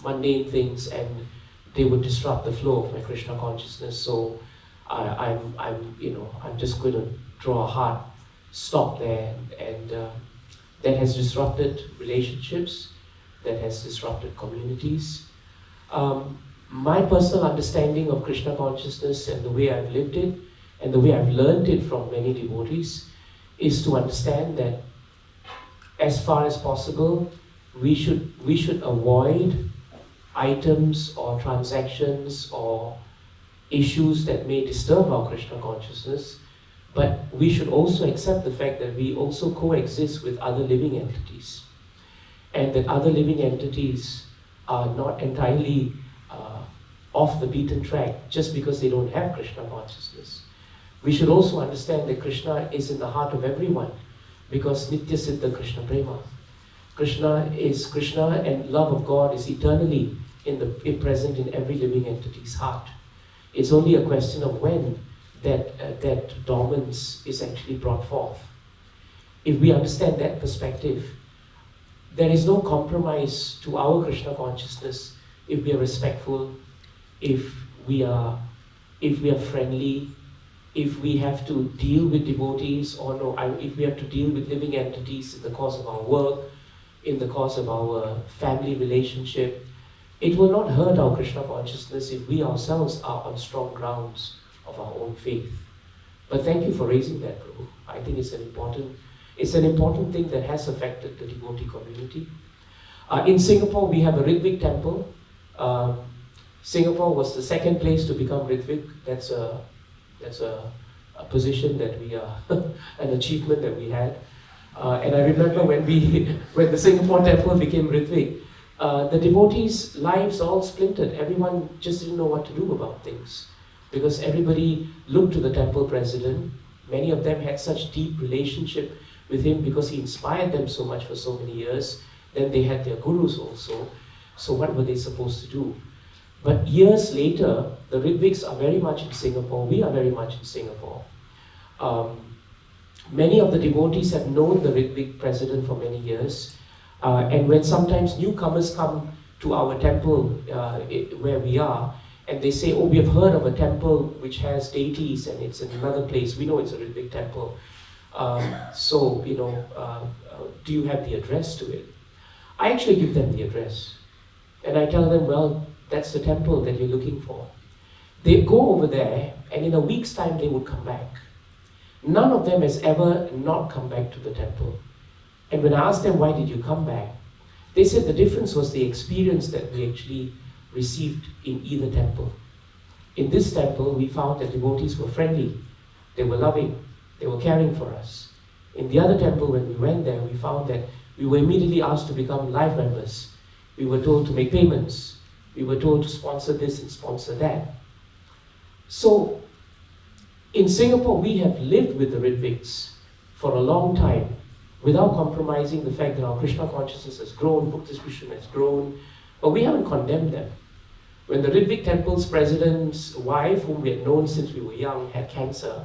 mundane things, and they would disrupt the flow of my Krishna consciousness. So I'm just going to draw a hard stop there, and that has disrupted relationships, that has disrupted communities. My personal understanding of Krishna consciousness and the way I've lived it and the way I've learned it from many devotees is to understand that as far as possible, we should avoid items or transactions or issues that may disturb our Krishna consciousness, but we should also accept the fact that we also coexist with other living entities, and that other living entities are not entirely off the beaten track just because they don't have Krishna consciousness. We should also understand that Krishna is in the heart of everyone, because Nitya Siddha Krishna Prema. Krishna is Krishna, and love of God is eternally present in every living entity's heart. It's only a question of when that dormance is actually brought forth. If we understand that perspective, there is no compromise to our Krishna consciousness if we are respectful, if we are friendly, if we have to deal with devotees, if we have to deal with living entities in the course of our work, in the course of our family relationship. It will not hurt our Krishna consciousness if we ourselves are on strong grounds of our own faith. But thank you for raising that, Prabhu. I think it's an important thing that has affected the devotee community. In Singapore, we have a Ritvik temple. Singapore was the second place to become Ritvik. That's a position that we are, an achievement that we had. And I remember when the Singapore temple became Ritvik, the devotees' lives all splintered. Everyone just didn't know what to do about things, because everybody looked to the temple president. Many of them had such deep relationship with him because he inspired them so much for so many years. Then they had their gurus also. So what were they supposed to do? But years later, the Ritviks are very much in Singapore. We are very much in Singapore. Many of the devotees have known the Ritvik president for many years. And when sometimes newcomers come to our temple where we are, and they say, oh, we have heard of a temple which has deities and it's in another place. We know it's a Ritvik temple. Do you have the address to it? I actually give them the address. And I tell them, well, that's the temple that you're looking for. They go over there, and in a week's time, they would come back. None of them has ever not come back to the temple. And when I asked them, why did you come back? They said the difference was the experience that we actually received in either temple. In this temple, we found that devotees were friendly, they were loving, they were caring for us. In the other temple, when we went there, we found that we were immediately asked to become live members. We were told to make payments. We were told to sponsor this and sponsor that. So, in Singapore, we have lived with the Ritviks for a long time without compromising the fact that our Krishna consciousness has grown, Bhakti distribution has grown, but we haven't condemned them. When the Ritvik temple's president's wife, whom we had known since we were young, had cancer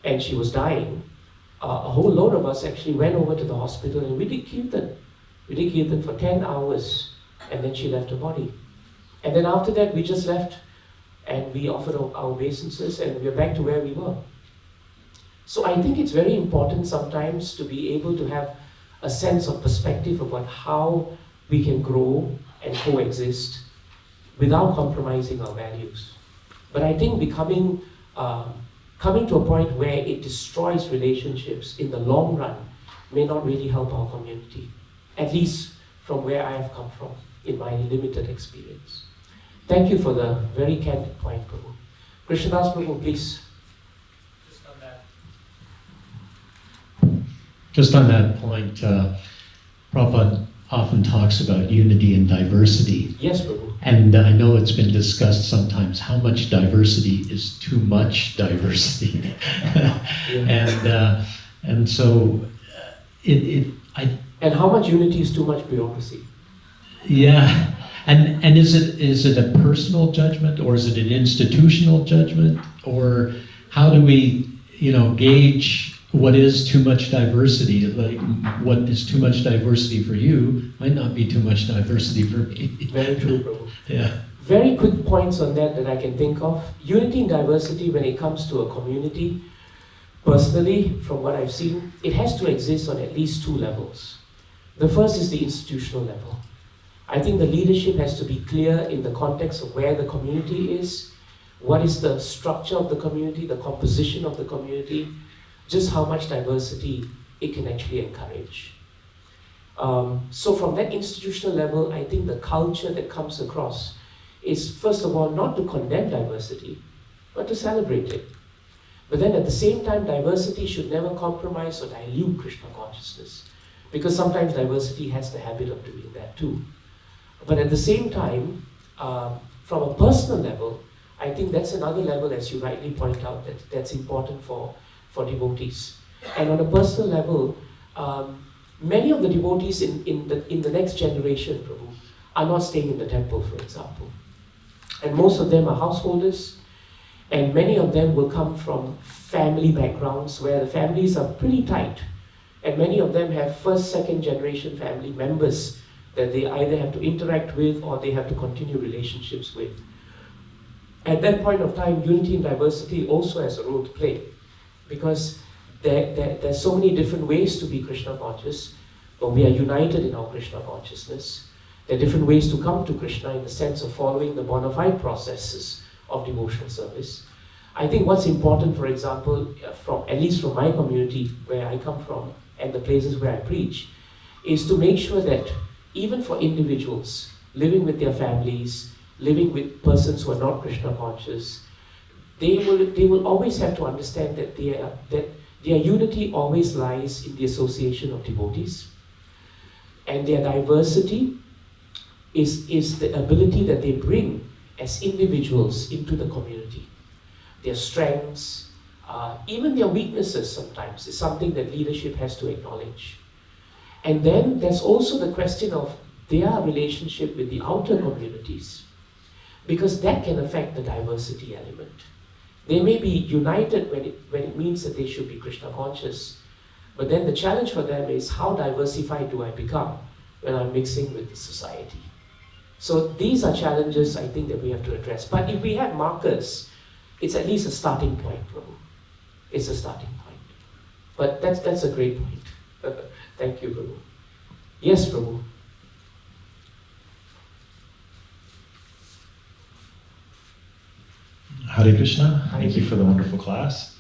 and she was dying, a whole load of us actually went over to the hospital and we did kirtan. We did kirtan for 10 hours and then she left her body. And then after that, we just left and we offered our obeisances and we're back to where we were. So I think it's very important sometimes to be able to have a sense of perspective about how we can grow and coexist without compromising our values. But I think coming to a point where it destroys relationships in the long run may not really help our community, at least from where I have come from in my limited experience. Thank you for the very candid point, Prabhu. Krishnadas Prabhu, please. Just on that point, Prabhupada often talks about unity and diversity. Yes, Prabhu. And I know it's been discussed sometimes how much diversity is too much diversity. Yeah. And so And how much unity is too much bureaucracy? Yeah. And is it a personal judgment, or is it an institutional judgment, or how do we, gauge what is too much diversity? Like, what is too much diversity for you might not be too much diversity for me. Very true, Prabhu. Yeah. Very quick points on that I can think of. Unity in diversity when it comes to a community, personally, from what I've seen, it has to exist on at least 2 levels. The first is the institutional level. I think the leadership has to be clear in the context of where the community is, what is the structure of the community, the composition of the community, just how much diversity it can actually encourage. So from that institutional level, I think the culture that comes across is, first of all, not to condemn diversity, but to celebrate it. But then at the same time, diversity should never compromise or dilute Krishna consciousness, because sometimes diversity has the habit of doing that too. But at the same time, from a personal level, I think that's another level, as you rightly point out, that's important for devotees. And on a personal level, many of the devotees in the next generation, Prabhu, are not staying in the temple, for example. And most of them are householders, and many of them will come from family backgrounds where the families are pretty tight. And many of them have first, second generation family members that they either have to interact with or they have to continue relationships with. At that point of time, unity and diversity also has a role to play, because there's so many different ways to be Krishna conscious, but we are united in our Krishna consciousness. There are different ways to come to Krishna in the sense of following the bona fide processes of devotional service. I think what's important, for example, at least from my community where I come from and the places where I preach, is to make sure that even for individuals living with their families, living with persons who are not Krishna conscious, they will always have to understand that their unity always lies in the association of devotees, and their diversity is the ability that they bring as individuals into the community. Their strengths, even their weaknesses sometimes, is something that leadership has to acknowledge. And then there's also the question of their relationship with the outer communities, because that can affect the diversity element. They may be united when it means that they should be Krishna conscious, but then the challenge for them is, how diversified do I become when I'm mixing with the society? So these are challenges I think that we have to address. But if we have markers, it's at least a starting point, Prabhu. It's a starting point. But that's a great point. Thank you, Prabhu. Yes, Prabhu. Hare Krishna. Thank you for the wonderful class.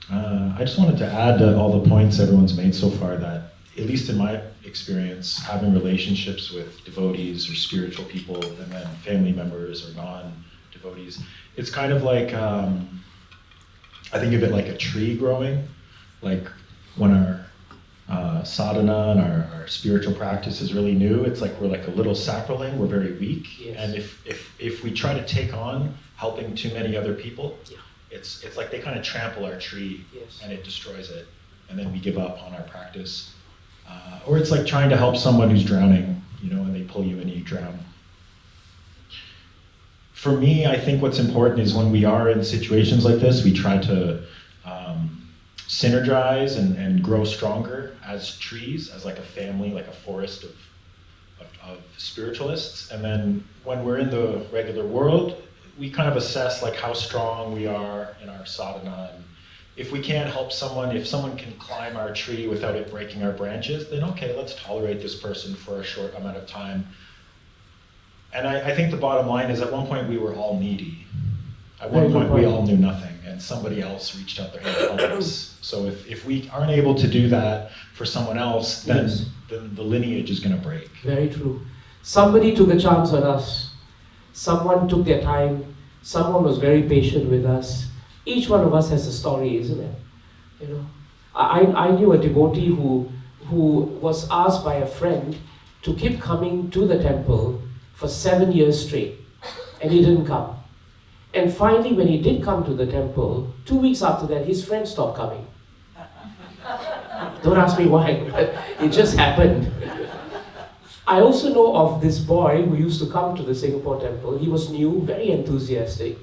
I just wanted to add to all the points everyone's made so far that, at least in my experience, having relationships with devotees or spiritual people and then family members or non-devotees, it's kind of like, I think of it like a tree growing. Like when our sadhana and our spiritual practice is really new, it's like we're like a little sapling, we're very weak. Yes. And if we try to take on helping too many other people, Yeah. it's like they kind of trample our tree. Yes. And it destroys it, and then we give up on our practice. Or it's like trying to help someone who's drowning, and they pull you in and you drown. For me, I think what's important is when we are in situations like this, we try to synergize and grow stronger as trees, as like a family, like a forest of spiritualists. And then when we're in the regular world, we kind of assess like how strong we are in our sadhana. And if we can't help someone, if someone can climb our tree without it breaking our branches, then okay, let's tolerate this person for a short amount of time. And I think the bottom line is, at one point we were all needy. At one point we all knew nothing, and somebody else reached out their hand to help us. So if we aren't able to do that for someone else, then the lineage is going to break. Very true. Somebody took a chance on us. Someone took their time. Someone was very patient with us. Each one of us has a story, isn't it? I knew a devotee who was asked by a friend to keep coming to the temple for 7 years straight, and he didn't come. And finally, when he did come to the temple, 2 weeks after that, his friend stopped coming. Don't ask me why, but it just happened. I also know of this boy who used to come to the Singapore temple. He was new, very enthusiastic.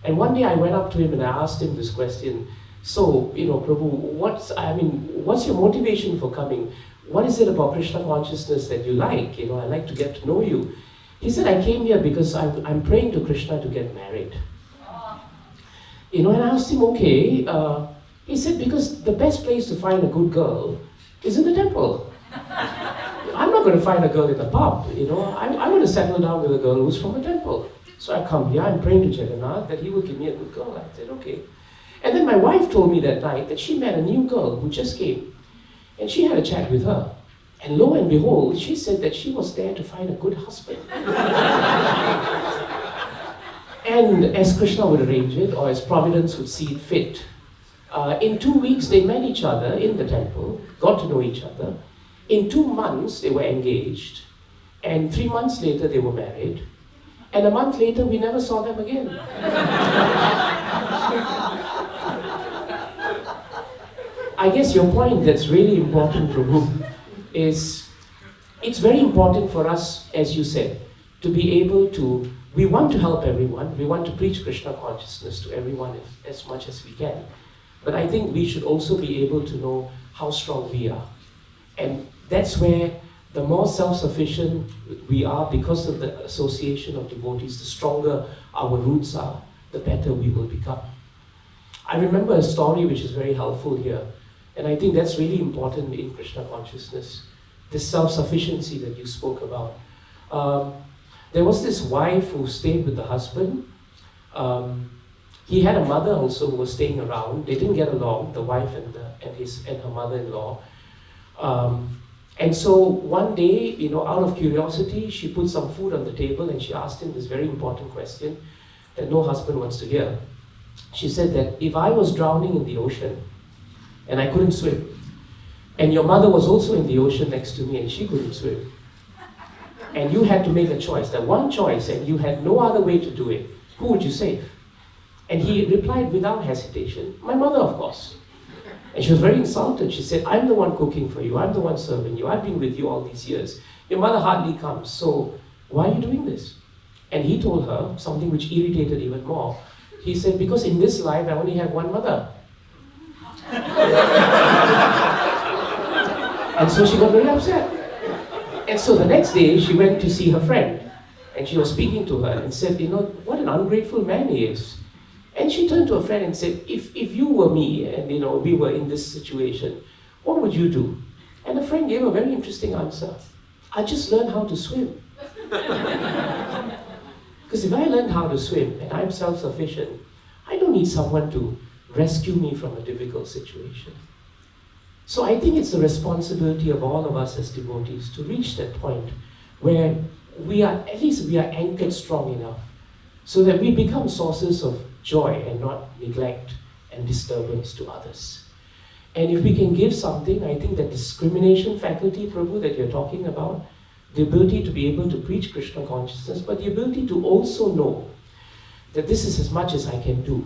And one day I went up to him and I asked him this question. So, Prabhu, what's your motivation for coming? What is it about Krishna consciousness that you like? I'd like to get to know you. He said, I came here because I'm praying to Krishna to get married. And I asked him, okay. He said, because the best place to find a good girl is in the temple. I'm not going to find a girl in a pub, I want to settle down with a girl who's from a temple. So I come here, I'm praying to Jagannath that he will give me a good girl. I said, okay. And then my wife told me that night that she met a new girl who just came. And she had a chat with her. And lo and behold, she said that she was there to find a good husband. And as Krishna would arrange it, or as Providence would see it fit, in 2 weeks they met each other in the temple, got to know each other. In 2 months they were engaged. And 3 months later they were married. And a month later we never saw them again. I guess your point that's really important, Prabhu, is it's very important for us, as you said, to be able to, we want to help everyone, we want to preach Krishna consciousness to everyone as much as we can. But I think we should also be able to know how strong we are. And that's where the more self-sufficient we are because of the association of devotees, the stronger our roots are, the better we will become. I remember a story which is very helpful here. And I think that's really important in Krishna consciousness, this self-sufficiency that you spoke about. There was this wife who stayed with the husband. He had a mother also who was staying around. They didn't get along, the wife and her mother-in-law. And so one day, out of curiosity, she put some food on the table and she asked him this very important question that no husband wants to hear. She said that if I was drowning in the ocean, and I couldn't swim. And your mother was also in the ocean next to me and she couldn't swim. And you had to make a choice, that one choice, and you had no other way to do it. Who would you save? And he replied without hesitation, my mother, of course. And she was very insulted. She said, I'm the one cooking for you, I'm the one serving you, I've been with you all these years. Your mother hardly comes, so why are you doing this? And he told her something which irritated even more. He said, because in this life I only have one mother. And so she got very upset. And so the next day she went to see her friend and she was speaking to her and said, what an ungrateful man he is. And she turned to her friend and said, if you were me and we were in this situation, what would you do? And the friend gave a very interesting answer. I just learned how to swim. Because if I learned how to swim and I'm self-sufficient, I don't need someone to rescue me from a difficult situation. So I think it's the responsibility of all of us as devotees to reach that point where at least we are anchored strong enough so that we become sources of joy and not neglect and disturbance to others. And if we can give something, I think that discrimination faculty, Prabhu, that you're talking about, the ability to be able to preach Krishna consciousness, but the ability to also know that this is as much as I can do,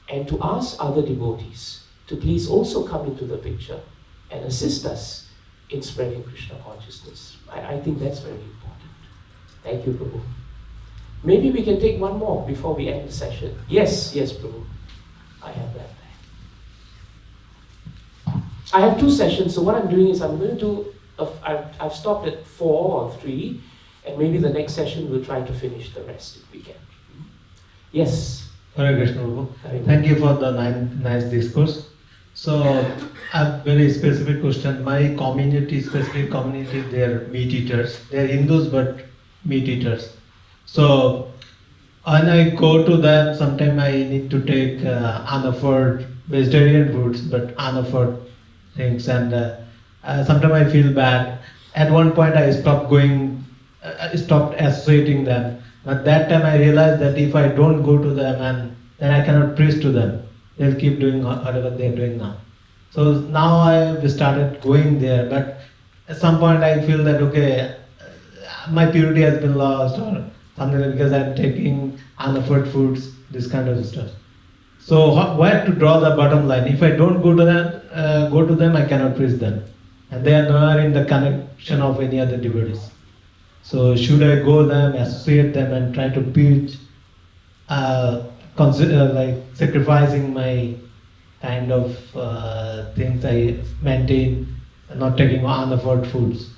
and to ask other devotees to please also come into the picture and assist us in spreading Krishna consciousness. I think that's very important. Thank you, Prabhu. Maybe we can take one more before we end the session. Yes, Prabhu. I have that there. I have 2 sessions, so what I'm doing is I'm going to do, I've stopped at 4 or 3, and maybe the next session we'll try to finish the rest if we can. Yes. Hare Krishna, Prabhu. Thank you for the nice discourse. So, I have a very specific question. My community, specific community, they are meat eaters. They are Hindus but meat eaters. So, when I go to them, sometimes I need to take unoffered vegetarian foods, but unoffered things, and sometimes I feel bad. At one point, I stopped associating them. But that time I realized that if I don't go to them, then I cannot preach to them. They'll keep doing whatever they're doing now. So now I've started going there, but at some point I feel that, okay, my purity has been lost or something, because I'm taking unoffered foods, this kind of stuff. So where to draw the bottom line? If I don't go to them, I cannot preach them. And they are nowhere in the connection of any other devotees. So should I go them, associate them, and try to preach, consider sacrificing my kind of things I maintain, not taking unoffered foods?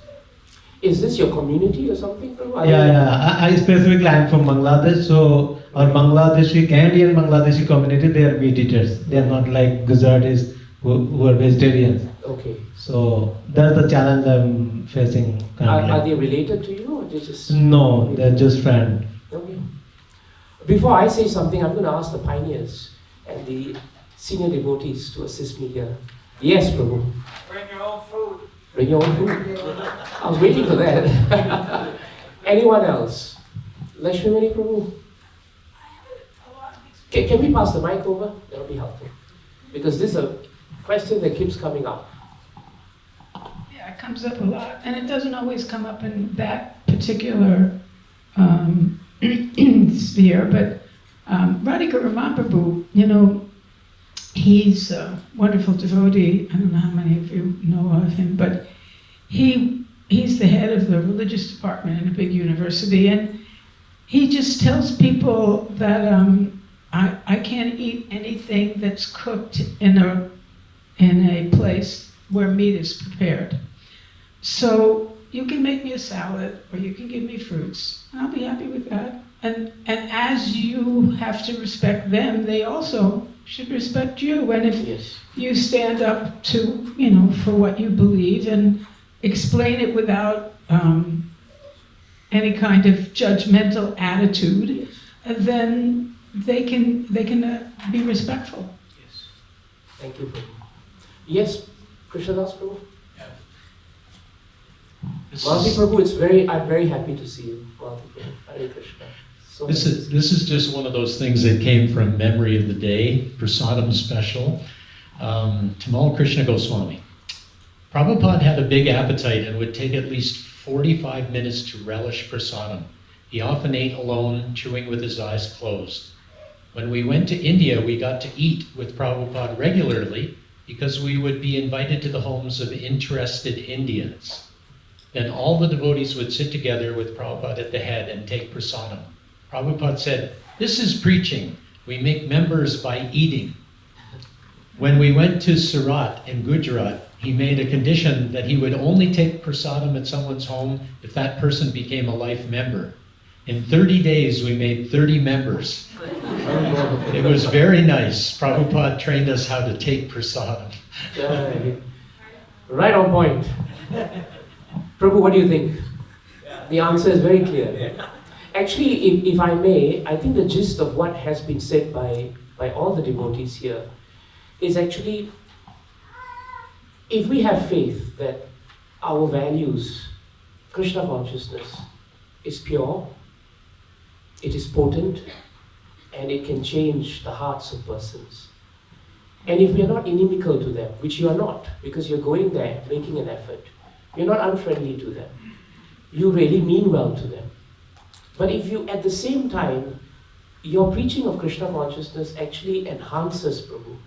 Is this your community or something? Prabhu? Yeah. I specifically, I'm from Bangladesh, so our Bangladeshi, Canadian Bangladeshi community, they are meat eaters. They are not like Gujaratis who are vegetarians. Okay. So that's the challenge I'm facing currently. Are they related to you or they just? No, they're just friends. Okay. Before I say something, I'm going to ask the pioneers and the senior devotees to assist me here. Yes, Prabhu. Bring your own food. Bring your own food. I was waiting for that. Anyone else? Lakshmimani Prabhu? Can we pass the mic over? That'll be helpful. Because this is a question that keeps coming up. Yeah, it comes up a lot, and it doesn't always come up in that particular sphere, but Radhika Raman Prabhu, you know, he's a wonderful devotee. I don't know how many of you know of him, but he's the head of the religious department in a big university, and he just tells people that I can't eat anything that's cooked in a place where meat is prepared. So you can make me a salad, or you can give me fruits, and I'll be happy with that. And as you have to respect them, they also should respect you. And if you stand up to, you know, for what you believe and explain it without any kind of judgmental attitude, then they can be respectful. Yes. Thank you, Prabhu. Yes, Krishnadas Prabhu. Malti Prabhu, I'm very happy to see you. Malti Prabhu, Hare Krishna. So This is just one of those things that came from memory of the day, prasadam special. Tamal Krishna Goswami. Prabhupada had a big appetite and would take at least 45 minutes to relish prasadam. He often ate alone, chewing with his eyes closed. When we went to India, we got to eat with Prabhupada regularly because we would be invited to the homes of interested Indians. Then all the devotees would sit together with Prabhupada at the head and take prasadam. Prabhupada said, "This is preaching. We make members by eating." When we went to Surat in Gujarat, he made a condition that he would only take prasadam at someone's home if that person became a life member. In 30 days, we made 30 members. It was very nice. Prabhupada trained us how to take prasadam. Right on point. Prabhu, what do you think? The answer is very clear. Actually, if I may, I think the gist of what has been said by all the devotees here is actually, if we have faith that our values, Krishna consciousness, is pure, it is potent, and it can change the hearts of persons. And if we are not inimical to them, which you are not, because you're going there, making an effort, you're not unfriendly to them, you really mean well to them. But if you, at the same time, your preaching of Krishna consciousness actually enhances Prabhu,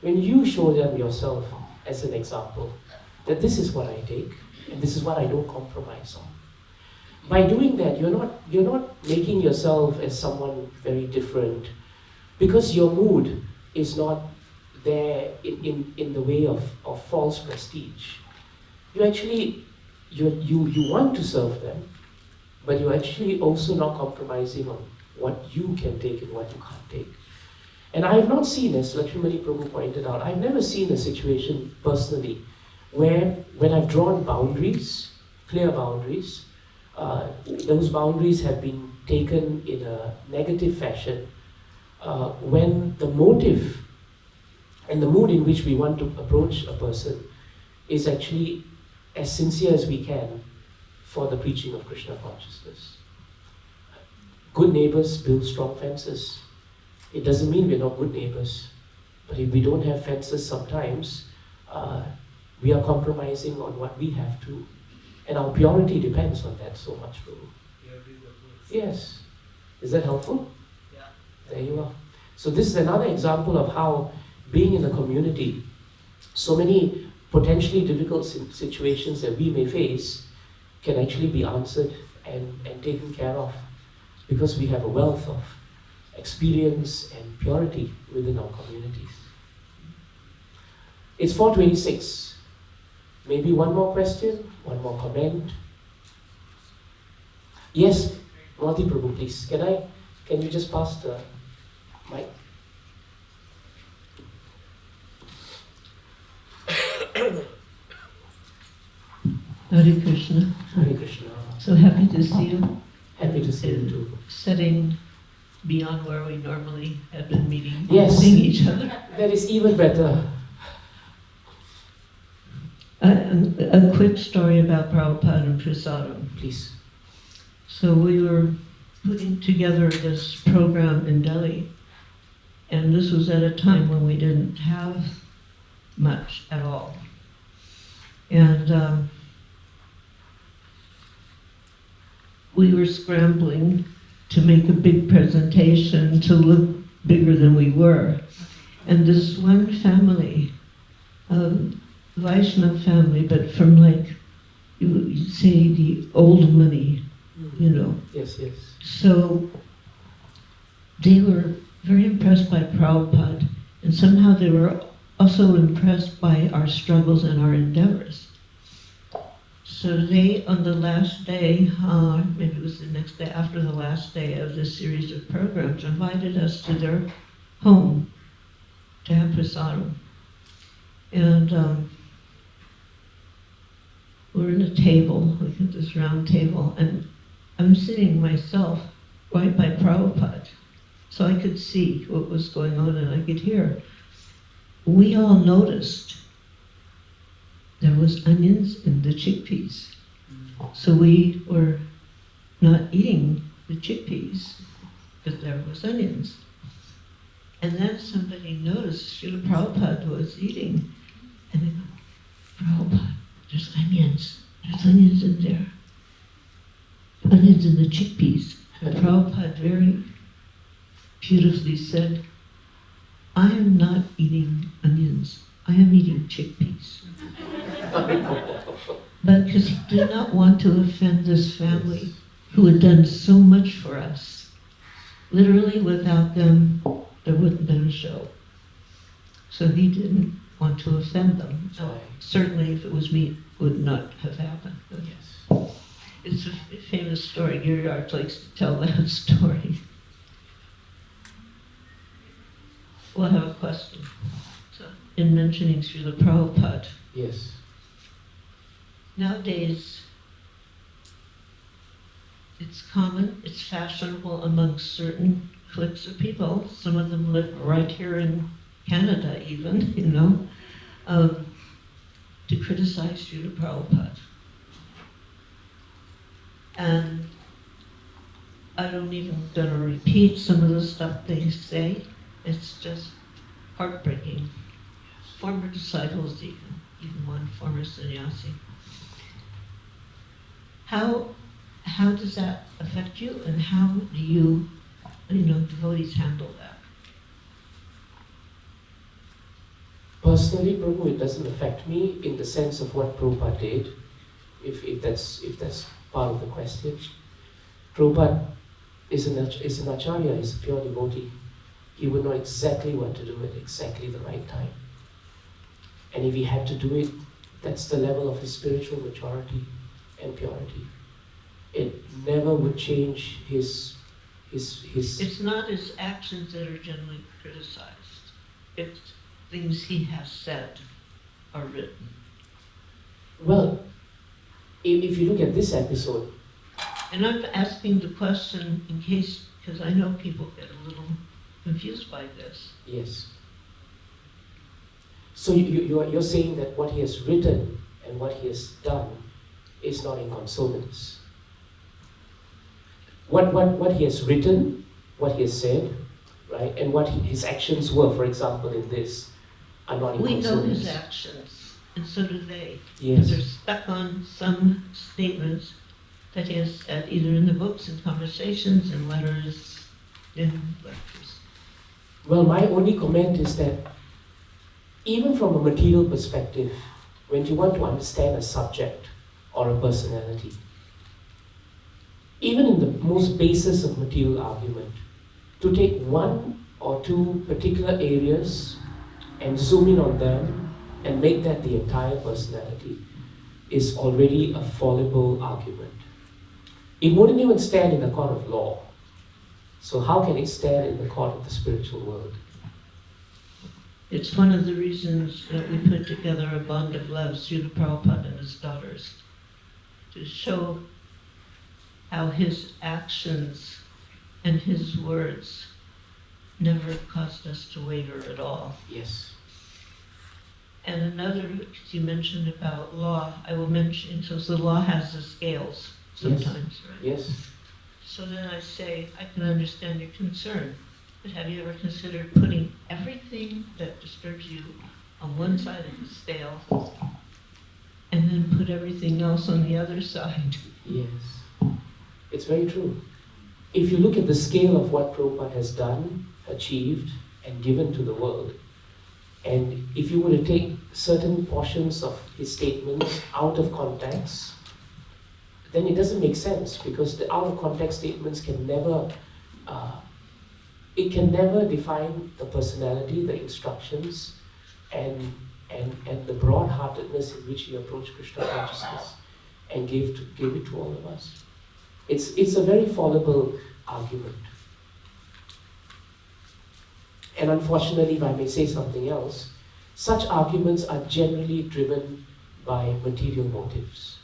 when you show them yourself as an example, that this is what I take, and this is what I don't compromise on. By doing that, you're not making yourself as someone very different, because your mood is not there in the way of false prestige. You actually, you want to serve them, but you're actually also not compromising on what you can take and what you can't take. And I have not seen, as Lakshmimani Prabhu pointed out, I've never seen a situation personally where when I've drawn boundaries, clear boundaries, those boundaries have been taken in a negative fashion, when the motive and the mood in which we want to approach a person is actually as sincere as we can for the preaching of Krishna consciousness. Good neighbors build strong fences. It doesn't mean we're not good neighbors, but if we don't have fences sometimes, we are compromising on what we have to. And our purity depends on that so much, Prabhu. Yes. Is that helpful? Yeah. There you are. So this is another example of how being in a community, so many potentially difficult situations that we may face can actually be answered and taken care of, because we have a wealth of experience and purity within our communities. It's 4:26. Maybe one more question, one more comment. Yes, Malti Prabhu, please. Can you just pass the mic? Hare Krishna. Hare Krishna. So happy to see you. Happy to see you too. Setting beyond where we normally have been meeting, Yes. seeing each other. That is even better. A quick story about Prabhupada and Prasadam. Please. So we were putting together this program in Delhi, and this was at a time when we didn't have much at all. And we were scrambling to make a big presentation to look bigger than we were. And this one family, Vaishnava family, but from like, you'd say the old money, you know. Yes, yes. So they were very impressed by Prabhupada, and somehow they were also impressed by our struggles and our endeavors. So they, on the last day, maybe it was the next day after the last day of this series of programs, invited us to their home to have prasadam. And we're in a table, like at this round table, and I'm sitting myself right by Prabhupada, so I could see what was going on and I could hear. We all noticed there was onions in the chickpeas. So we were not eating the chickpeas because there was onions. And then somebody noticed Srila Prabhupada was eating, and they go, Prabhupada, there's onions in there. Onions in the chickpeas. And Prabhupada very beautifully said, I am not eating onions, I am eating chickpeas. But because he did not want to offend this family who had done so much for us. Literally without them, there wouldn't have been a show. So he didn't want to offend them. So certainly if it was me, it would not have happened. But Yes. it's a famous story. Giriraj likes to tell that story. We'll have a question. So, in mentioning Srila Prabhupada, Yes. nowadays it's common, it's fashionable among certain cliques of people. Some of them live right here in Canada even, you know, to criticize Srila Prabhupada. And I don't even gonna repeat some of the stuff they say. It's just heartbreaking. Former disciples even one former sannyasi. How does that affect you, and how do you devotees handle that? Personally, Prabhu, it doesn't affect me in the sense of what Prabhupada did, if that's part of the question. Prabhupada is an acharya, is a pure devotee. He would know exactly what to do at exactly the right time. And if he had to do it, that's the level of his spiritual maturity and purity. It never would change his. It's not his actions that are generally criticized. It's things he has said or written. Well, if you look at this episode. And I'm asking the question in case, because I know people get a little confused by this. Yes. So you're saying that what he has written and what he has done is not in consonance. What he has written, what he has said, right, and what his actions were, for example, in this, are not in consonance. We know his actions, and so do they. Yes. They're stuck on some statements that he has said, either in the books, in conversations, in letters, in lectures. Well, my only comment is that even from a material perspective, when you want to understand a subject or a personality, even in the most basis of material argument, to take one or two particular areas and zoom in on them and make that the entire personality is already a fallible argument. It wouldn't even stand in the court of law. So how can it stand in the court of the spiritual world? It's one of the reasons that we put together a bond of love, Srila Prabhupada and his daughters, to show how his actions and his words never caused us to waver at all. Yes. And another, because you mentioned about law, I will mention, so the law has the scales sometimes, right? Yes. So then I say, I can understand your concern, but have you ever considered putting everything that disturbs you on one side of the scale and then put everything else on the other side? Yes. It's very true. If you look at the scale of what Prabhupada has done, achieved, and given to the world, and if you were to take certain portions of his statements out of context, then it doesn't make sense, because the out of context statements can never, it can never define the personality, the instructions, and the broad-heartedness in which he approached Krishna consciousness and gave it to all of us. It's a very fallible argument. And unfortunately, if I may say something else, such arguments are generally driven by material motives.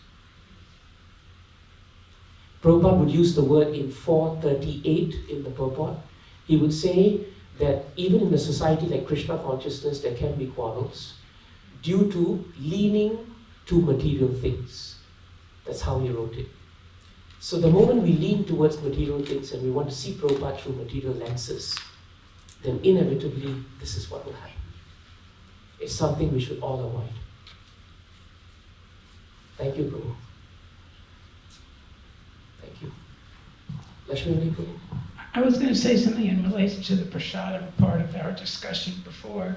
Prabhupada would use the word in 438 in the purport. He would say that even in a society like Krishna consciousness, there can be quarrels due to leaning to material things. That's how he wrote it. So the moment we lean towards material things and we want to see Prabhupada through material lenses, then inevitably this is what will happen. It's something we should all avoid. Thank you, Prabhu. Thank you. Lakshmi Prabhu. I was going to say something in relation to the prasadam part of our discussion before.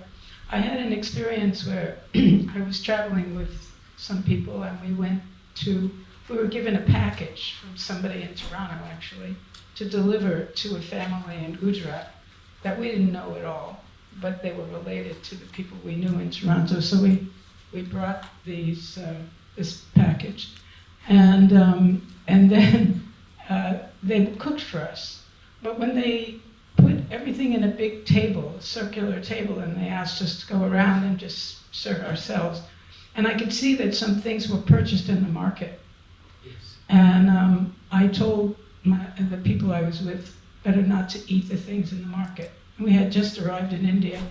I had an experience where I was traveling with some people and we were given a package from somebody in Toronto actually to deliver to a family in Gujarat that we didn't know at all, but they were related to the people we knew in Toronto. So we brought this package, and then they cooked for us. But when they put everything in a big table, a circular table, and they asked us to go around and just serve ourselves, and I could see that some things were purchased in the market. Yes. And I told the people I was with better not to eat the things in the market. We had just arrived in India.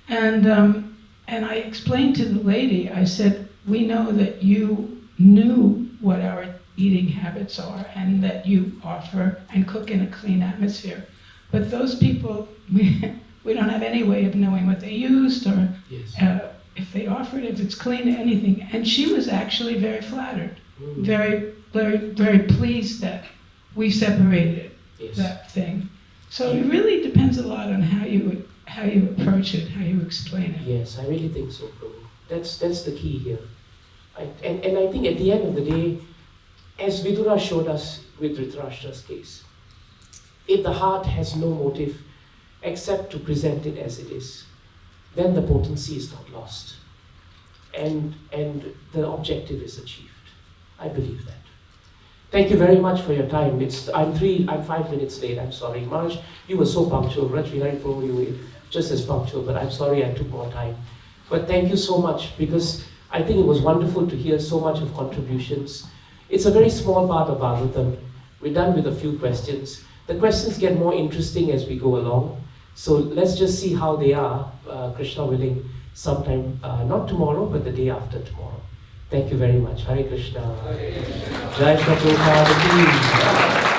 And I explained to the lady, I said, we know that you knew what our eating habits are and that you offer and cook in a clean atmosphere. But those people, we don't have any way of knowing what they used or Yes. If they offered, if it's clean, anything. And she was actually very flattered, very, very, very pleased that we separated Yes. that thing. So it really depends a lot on how you approach it, how you explain it. Yes, I really think so, Prabhu. That's the key here. And I think at the end of the day, as Vidura showed us with Dhritarashtra's case, if the heart has no motive except to present it as it is, then the potency is not lost. And the objective is achieved. I believe that. Thank you very much for your time. I'm 5 minutes late, I'm sorry. Maharaj, you were so punctual. Rajvi Hari Prabhu, you were just as punctual, but I'm sorry I took more time. But thank you so much, because I think it was wonderful to hear so much of contributions. It's a very small part of Bhagavatam. We're done with a few questions. The questions get more interesting as we go along. So let's just see how they are, Krishna willing, sometime, not tomorrow, but the day after tomorrow. Thank you very much. Hare Krishna. Jai Shri Prabhupada ki.